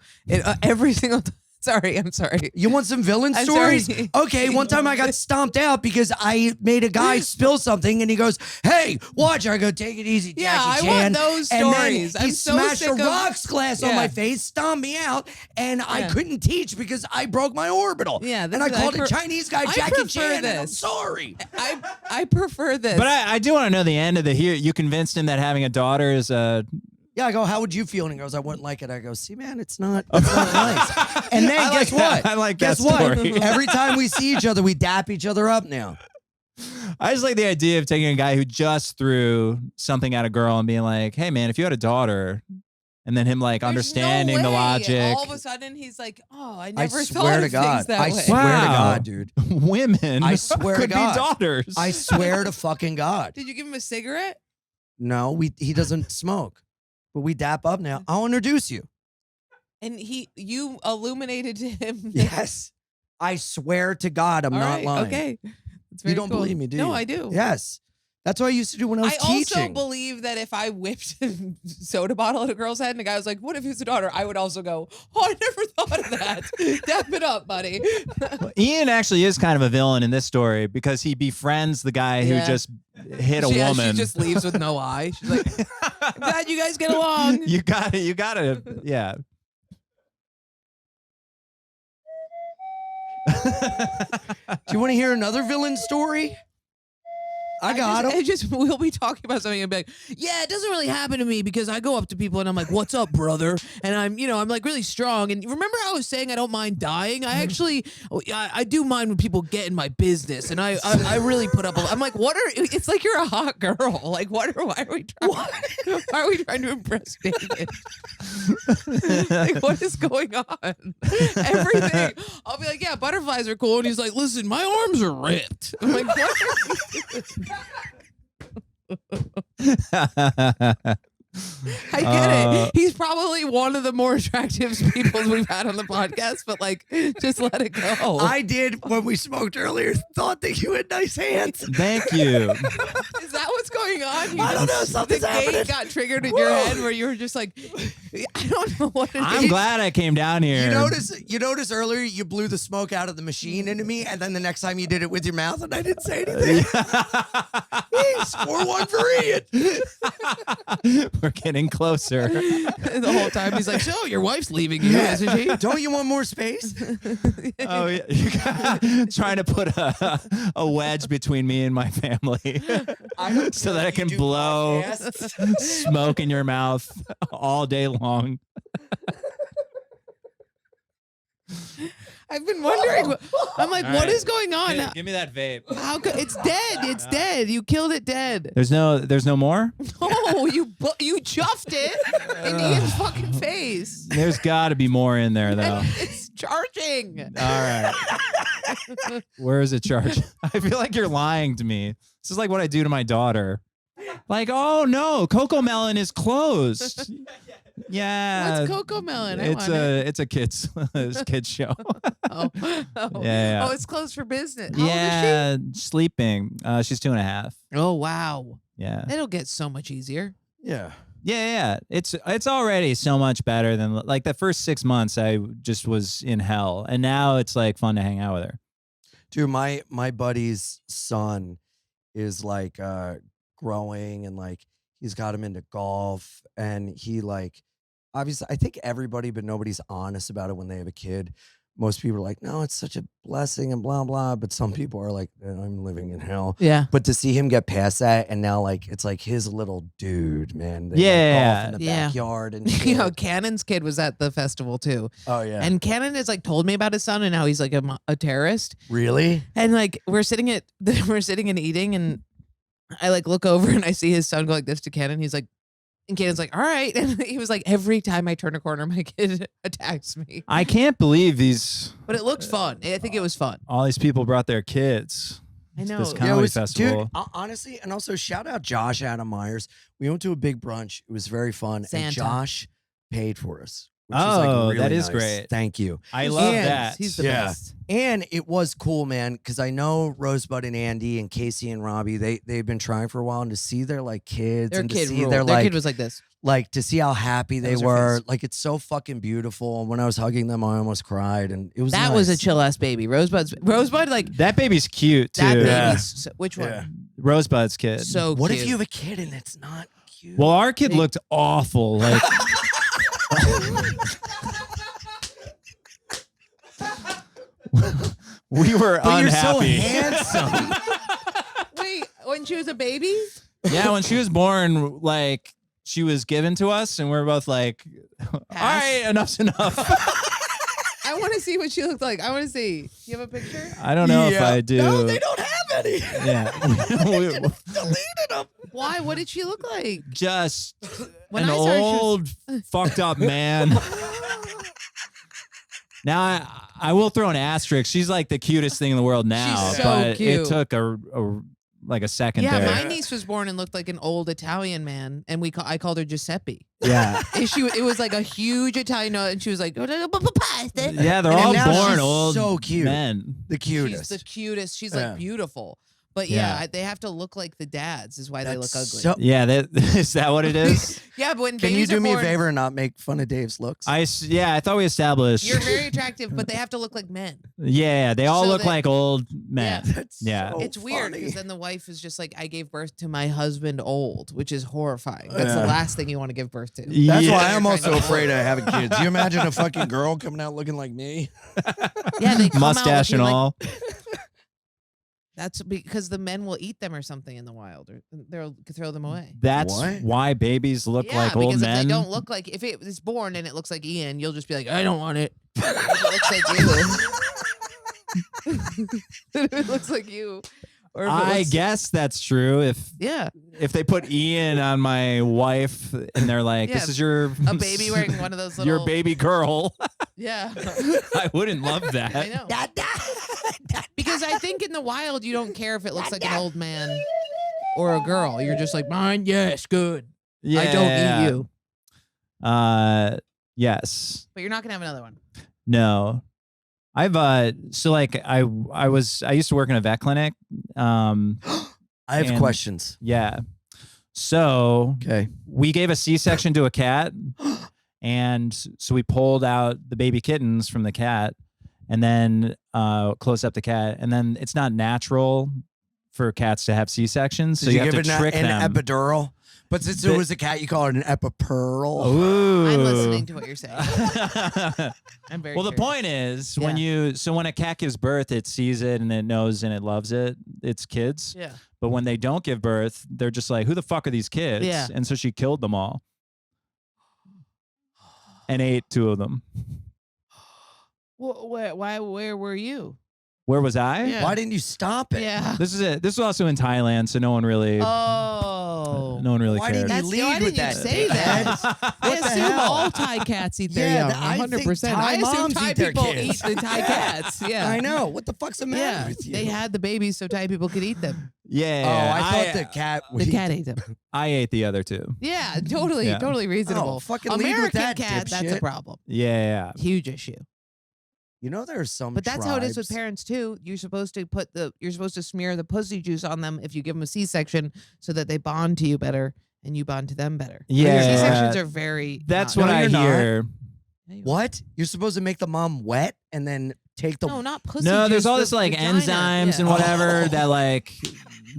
Every single time. Sorry, I'm sorry. you want some villain I'm stories? sorry. Okay, one time I got stomped out because I made a guy spill something, and he goes, hey, watch. I go, take it easy, Jackie Yeah, I Chan. want those And then stories. he I'm so smashed sick a of- rocks glass on Yeah. my face, stomped me out, and I Yeah. couldn't teach because I broke my orbital. Yeah, and I called a Chinese guy I Jackie prefer Chan, and I'm this. sorry. I prefer this. But I do want to know the end of the here. You convinced him that having a daughter is Yeah, I go, how would you feel? And he goes, I wouldn't like it. I go, see, man, it's not nice. And then I guess like that. what? I like guess that what? story. Every time we see each other, we dap each other up now. I just like the idea of taking a guy who just threw something at a girl and being like, hey man, if you had a daughter, and then him There's understanding no the way. logic. All of a sudden, he's like, "Oh, I I never swear thought to of God. things that I way." swear to Wow. God, dude. Women I swear to could God. be daughters. I swear to fucking God. Did you give him a cigarette? No, he doesn't smoke. But we dap up now. I'll introduce you. And you illuminated to him. that- Yes. I swear to God, I'm All not right, lying. Okay. That's You very don't cool. believe me, do No, you? I do. Yes. That's what I used to do when I was I teaching. also believe that if I whipped a soda bottle at a girl's head and the guy was like, "What if it's a daughter?" I would also go, "Oh, I never thought of that. Dap it up, buddy." Well, Ian actually is kind of a villain in this story because he befriends the guy who Yeah. just hit a She woman. just leaves with no eye. She's like, "I'm glad you guys get along." you gotta, yeah. Do you want to hear another villain story? I got him. It just we'll be talking about something and be like, yeah, it doesn't really happen to me because I go up to people and I'm like, what's up, brother? And I'm like really strong. And remember how I was saying I don't mind dying? I actually, I do mind when people get in my business, and I really put up. I'm like, what are? It's like you're a hot girl. Like, why are we trying? Why are we trying to impress David? Like, what is going on? Everything. I'll be like, yeah, butterflies are cool, and he's like, listen, my arms are ripped. I'm like, what? I get it. He's probably one of the more attractive people we've had on the podcast, but like, just let it go. I did when we smoked earlier. Thought that you had nice hands. Thank you. Is that what's going on? I don't know. Something's the happening. gate got triggered in your head where you were just like, I don't know what it is. I'm glad I came down here. You notice earlier you blew the smoke out of the machine into me, and then the next time you did it with your mouth, and I didn't say anything. Score one for Ian. We're getting closer. The whole time he's like, so your wife's leaving you, isn't she? Don't you want more space? Oh, yeah. You trying to put a wedge between me and my family so that I can blow smoke in your mouth all day long. I've been wondering. I'm like, All what right. is going on? Give me that vape. How it's dead. It's dead. You killed it dead. There's no more? Oh, you chuffed it in Ian's fucking face. There's got to be more in there, though. It's charging. All right. Where is it charged? I feel like you're lying to me. This is like what I do to my daughter. Like, oh no, Coco Melon is closed. Yeah. What's Coco Melon? It's a kids show. Oh. Yeah. Oh, it's closed for business. How old is Yeah, sleeping. She's 2.5. she? Oh, wow. Yeah. It'll get so much easier. Yeah. Yeah. It's already so much better than like the first 6 months. I just was in hell, and now it's like fun to hang out with her. Dude, my buddy's son is like growing, and like he's got him into golf, and he like obviously I think everybody, but nobody's honest about it when they have a kid. Most people are like, no, it's such a blessing and blah blah, but some people are like, I'm living in hell. Yeah. But to see him get past that, and now like it's like his little dude, man. They Yeah. like golf in the Yeah. backyard and You know, shit. Cannon's kid was at the festival too. Oh yeah. And Cannon has like told me about his son and how he's like a terrorist. Really? And like we're sitting and eating, and I like look over and I see his son go like this to Cannon. He's like, and Cannon's like, all right. And he was like, every time I turn a corner, my kid attacks me. I can't believe these But it looked fun. I think it was fun. all these people brought their kids. I know. This Yeah, comedy it was, festival. dude, honestly, and also shout out Josh Adam Myers. We went to a big brunch. It was very fun. Santa. And Josh paid for us. Which Oh, is like really that is nice. great. Thank you. I love And that. He's the Yeah. best. And it was cool, man, because I know Rosebud and Andy and Casey and Robbie, they've been trying for a while, and to see their like kids Their and to kid see ruled. their Their like kid was like this. to see how happy they was her were. face. Like it's so fucking beautiful. And when I was hugging them, I almost cried. And it was That was a nice. chill ass baby. Rosebud like That baby's cute too. that Yeah. baby's which one? Yeah. Rosebud's kid. So What cute. if you have a kid and it's not cute? Well, our kid looked awful. Like we were but you're so unhappy. handsome. Wait, when she was a baby? Yeah, when she was born, like she was given to us, and we're both like, all right, enough's enough. I want to see what she looked like. I want to see. You have a picture? I don't know if Yeah. I do. No, they don't have any. Yeah. Deleted them. Why? What did she look like? Just When an I saw her, she was- old, fucked up man. Now I will throw an asterisk. She's like the cutest thing in the world now, She's so but cute. it took a second Yeah, there. my niece was born and looked like an old Italian man, and I called her Giuseppe. Yeah, And it was like a huge Italian, and she was like, yeah, they're And all now born she's old so cute. men. The she's cutest. the cutest. She's Yeah. like beautiful. But Yeah. yeah, they have to look like the dads, is why they look ugly. So, Yeah, is that what it is? Yeah, but when can you babies do are me a born, favor and not make fun of Dave's looks? I thought we established. you're very attractive, but they have to look like men. Yeah, they all So look they- like old men. That's Yeah. so It's weird funny. because then the wife is just like, I gave birth to my husband old, which is horrifying. That's Yeah. the last thing you want to give birth to. That's Yeah. why I'm also afraid of having kids. You imagine a fucking girl coming out looking like me? Yeah, they come out Mustache and looking like- all. That's because the men will eat them or something in the wild, or they'll throw them away. That's What? why babies look Yeah, like old because men. if they don't look like, if it is born and it looks like Ian, you'll just be like, I don't want it. If it looks like you. If it looks like you. Or if it I looks- guess that's true. Yeah. If they put Ian on my wife and they're like, Yeah, this is your A baby wearing one of those little. your baby girl, Yeah. I wouldn't love that. I know. Because I think in the wild, you don't care if it looks like an old man or a girl. You're just like, mine, yes, good. I don't eat you. Yes. But you're not going to have another one. No. I've so like I used to work in a vet clinic. I have And- questions. Yeah. So Okay. we gave a C-section to a cat, and so we pulled out the baby kittens from the cat, and then closed up the cat, and then it's not natural for cats to have C-sections, so Did you you have give to it trick an them. epidural? But since it was a cat, you call it an epipearl. Ooh. I'm listening to what you're saying. I'm very Well, the curious. point is when a cat gives birth, it sees it and it knows and it loves it. It's kids. Yeah. But when they don't give birth, they're just like, who the fuck are these kids? Yeah. And so she killed them all and ate 2 of them. Well, where were you? Where was I? Yeah. Why didn't you stop it? Yeah. This is it. This was also in Thailand, so no one really, Oh. no one really Why cared. didn't you Why lead with didn't that? you say dickhead? that? I What the assume hell? all Thai cats eat their Yeah, young. I think 100%. Thai I assume moms Thai eat their people kids. eat the Thai cats. Yeah. I know. What the fuck's the matter Yeah. with you? They had the babies so Thai people could eat them. Yeah. Oh, I thought the cat. The cat ate them. I ate the other 2. Yeah, totally, Yeah. totally reasonable. Oh, fucking lead with American that, cat, that's a dipshit. problem. Yeah. Huge issue. You know, there are some. But that's how it is with tribes- parents too. You're supposed to smear the pussy juice on them if you give them a C-section so that they bond to you better and you bond to them better. Yeah. C-sections are very. That's not- what No, I you're not. hear. Yeah, you are. What? You're supposed to make the mom wet and then take the. No, not pussy. No, there's juice, all the this like vagina. enzymes Yeah. and whatever Oh. that like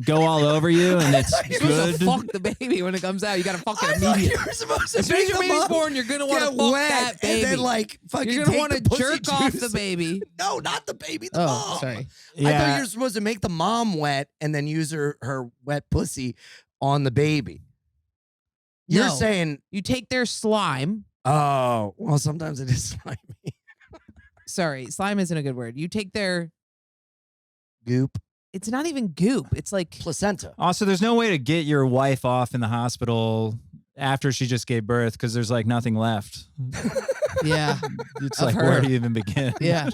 go all over you, and it's You're supposed to good. fuck the baby when it comes out. You gotta fuck it I thought immediately. you were supposed to As soon as make your the baby's mom born, you're gonna want to get fuck wet that baby. and then like fucking You're gonna take want to the pussy jerk off juice. the baby. No, not the baby. The Oh, mom. sorry. I thought Yeah. you were supposed to make the mom wet and then use her wet pussy on the baby. You're No. saying, You take their slime. oh, well, sometimes it is slimy. Sorry, slime isn't a good word. You take their. Goop. It's not even goop. It's like Placenta. Also, there's no way to get your wife off in the hospital after she just gave birth because there's like nothing left. yeah, It's Of like, her. where do you even begin? yeah,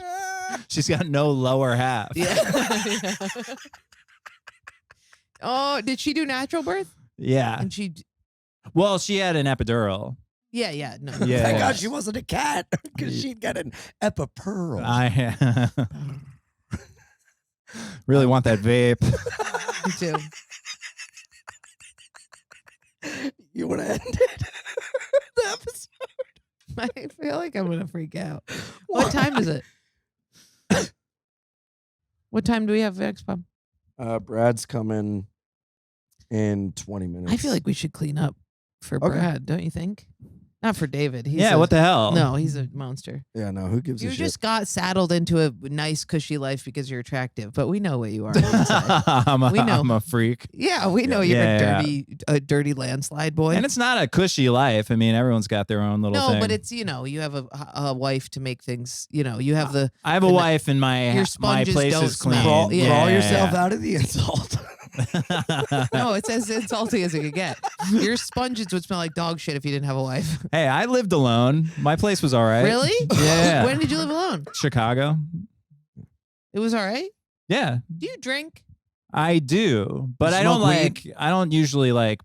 She's got no lower half. yeah. Oh, did she do natural birth? Yeah. And she. Well, she had an epidural. Yeah. No. Yeah. Thank God she wasn't a cat because she'd get an epipearl. I really want that vape. Me too. You want to end it? The episode. I feel like I'm gonna freak out. What time is it? What time do we have Expo? Brad's coming in 20 minutes. I feel like we should clean up for Okay. Brad, don't you think? Not for David. He's Yeah, what the hell? No, he's a monster. Yeah, no, who gives You a shit? just got saddled into a nice, cushy life because you're attractive, but we know what you are. inside. We know. I'm a freak. Yeah, we know you're Yeah. a dirty landslide boy. And it's not a cushy life. I mean, everyone's got their own little no, thing. but it's you have a wife to make things. You have the I have a and the- wife and my your my sponges place don't is clean. smell. Crawl, Yeah. crawl yourself out of the insult. no. It's as insulting as it could get. Your sponges would smell like dog shit if you didn't have a wife. Hey, I lived alone. My place was all right. Really? Yeah. When did you live alone? Chicago. It was all right. Yeah, Do you drink? I do, but You I don't smoke weed? like. I don't usually like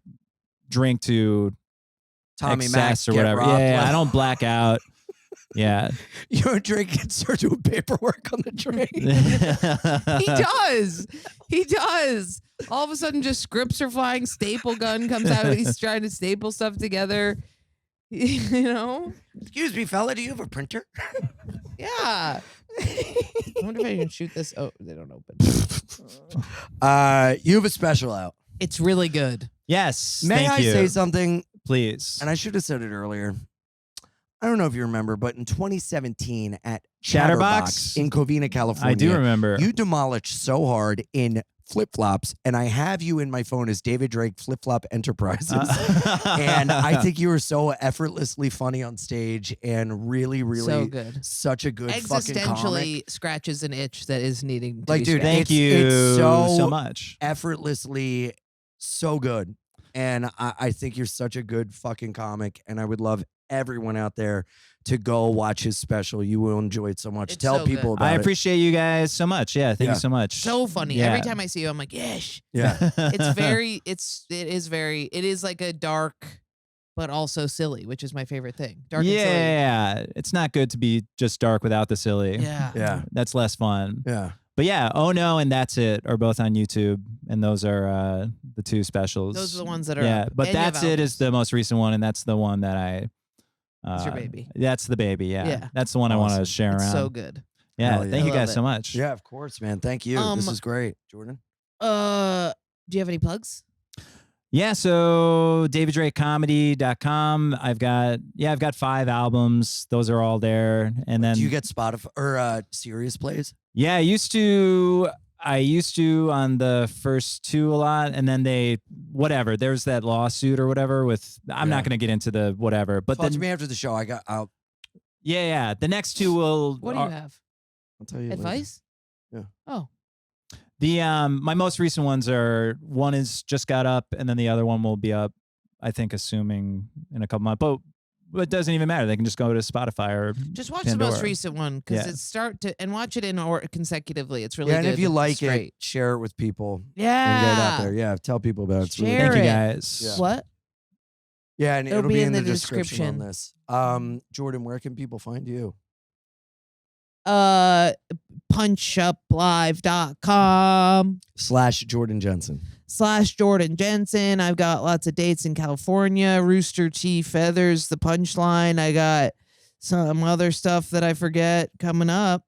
drink to Tommy excess Max or get whatever. robbed. Yeah, I don't black out. Yeah. You don't drink and start doing paperwork on the train. He does. He does. All of a sudden, just scripts are flying. Staple gun comes out. He's trying to staple stuff together. Excuse me, fella, do you have a printer? Yeah. I wonder if I can shoot this. Oh, they don't open. You have a special out. It's really good. Yes. May thank I you. say something? Please. And I should have said it earlier. I don't know if you remember, but in 2017 at Chatterbox? in Covina, California, I do remember. you demolished so hard in Flip Flops, and I have you in my phone as David Drake Flip Flop Enterprises. And I think you were so effortlessly funny on stage and really, really So good. such a good fucking comic. Existentially scratches an itch that is needing to Like, be dude, scratched. Thank you it's so much. effortlessly so good. And I think you're such a good fucking comic, and I would love everyone out there to go watch his special. You will enjoy it so much. It's Tell so people good. about I it. appreciate you guys so much. Yeah, thank Yeah. you so much. So funny. Yeah. Every time I see you, I'm like, yes. Yeah. It is like a dark, but also silly, which is my favorite thing. Dark and silly. Yeah, it's not good to be just dark without the silly. Yeah. Yeah. That's less fun. Yeah. But yeah, Oh No and That's It are both on YouTube, and those are the two specials. Those are the ones that are yeah. up. But And you have That's It is albums. the most recent one, and that's the one that I. It's your baby. That's the baby. Yeah, Yeah. that's the one I want Awesome. to share It's around. so good. Yeah, Hell yeah. thank you I love guys it. so much. Yeah, of course, man. Thank you. This is great, Jordan. Do you have any plugs? Yeah, so daviddrakeComedy.com. I've got 5 albums. Those are all there. And then Do you get Spotify or Sirius plays? yeah, I used to on the first 2 a lot, and then there's that lawsuit or whatever with I'm Yeah. not gonna get into the whatever. But Talk to then me after the show. I'll yeah, the next 2 will What do you have? tell you later. Advice? Yeah. Oh. the my most recent ones are one is just got up, and then the other one will be up, I think, assuming in a couple months. But it doesn't even matter. They can just go to Spotify or Just watch the most Pandora. recent one because Yeah. and watch it in order consecutively. It's really Yeah, good. and if you like it, Straight. share it with people and get it Yeah. out there. Yeah, tell people about it. It's really Share Thank you it. guys. Yeah. What? Yeah, and It'll it'll be be in in the the description on description. this. Jordan, where can people find you? Punchuplive.com /Jordan Jensen. /Jordan Jensen. I've got lots of dates in California. Rooster T. Feathers, the Punchline. I got some other stuff that I forget coming up.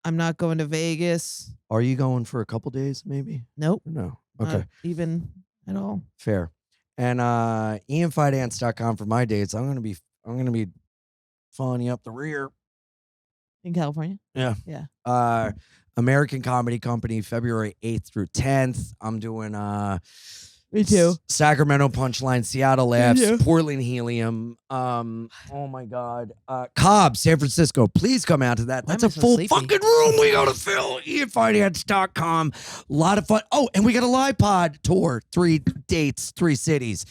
I'm not going to Vegas. Are you going for a couple days, maybe? Nope. Or no? Not Okay, even at all. fair. And IanFidance.com for my dates. I'm gonna be following you up the rear. In California? American Comedy Company, February 8th through 10th. I'm doing Me too. Sacramento Punchline, Seattle Laughs, too. Portland Helium. Oh my God. Cobb, San Francisco. Please come out to that. Why That's am a I so full sleepy? fucking room we go to fill. IanFinance.com. A lot of fun. Oh, and we got a live pod tour. 3 dates, 3 cities.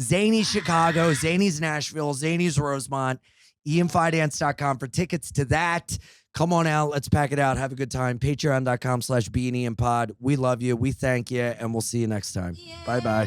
Zany's Chicago, Zany's Nashville, Zany's Rosemont. IanFinance.com for tickets to that. Come on out. Let's pack it out. Have a good time. Patreon.com/BeInIanPod. We love you. We thank you. And we'll see you next time. Bye-bye.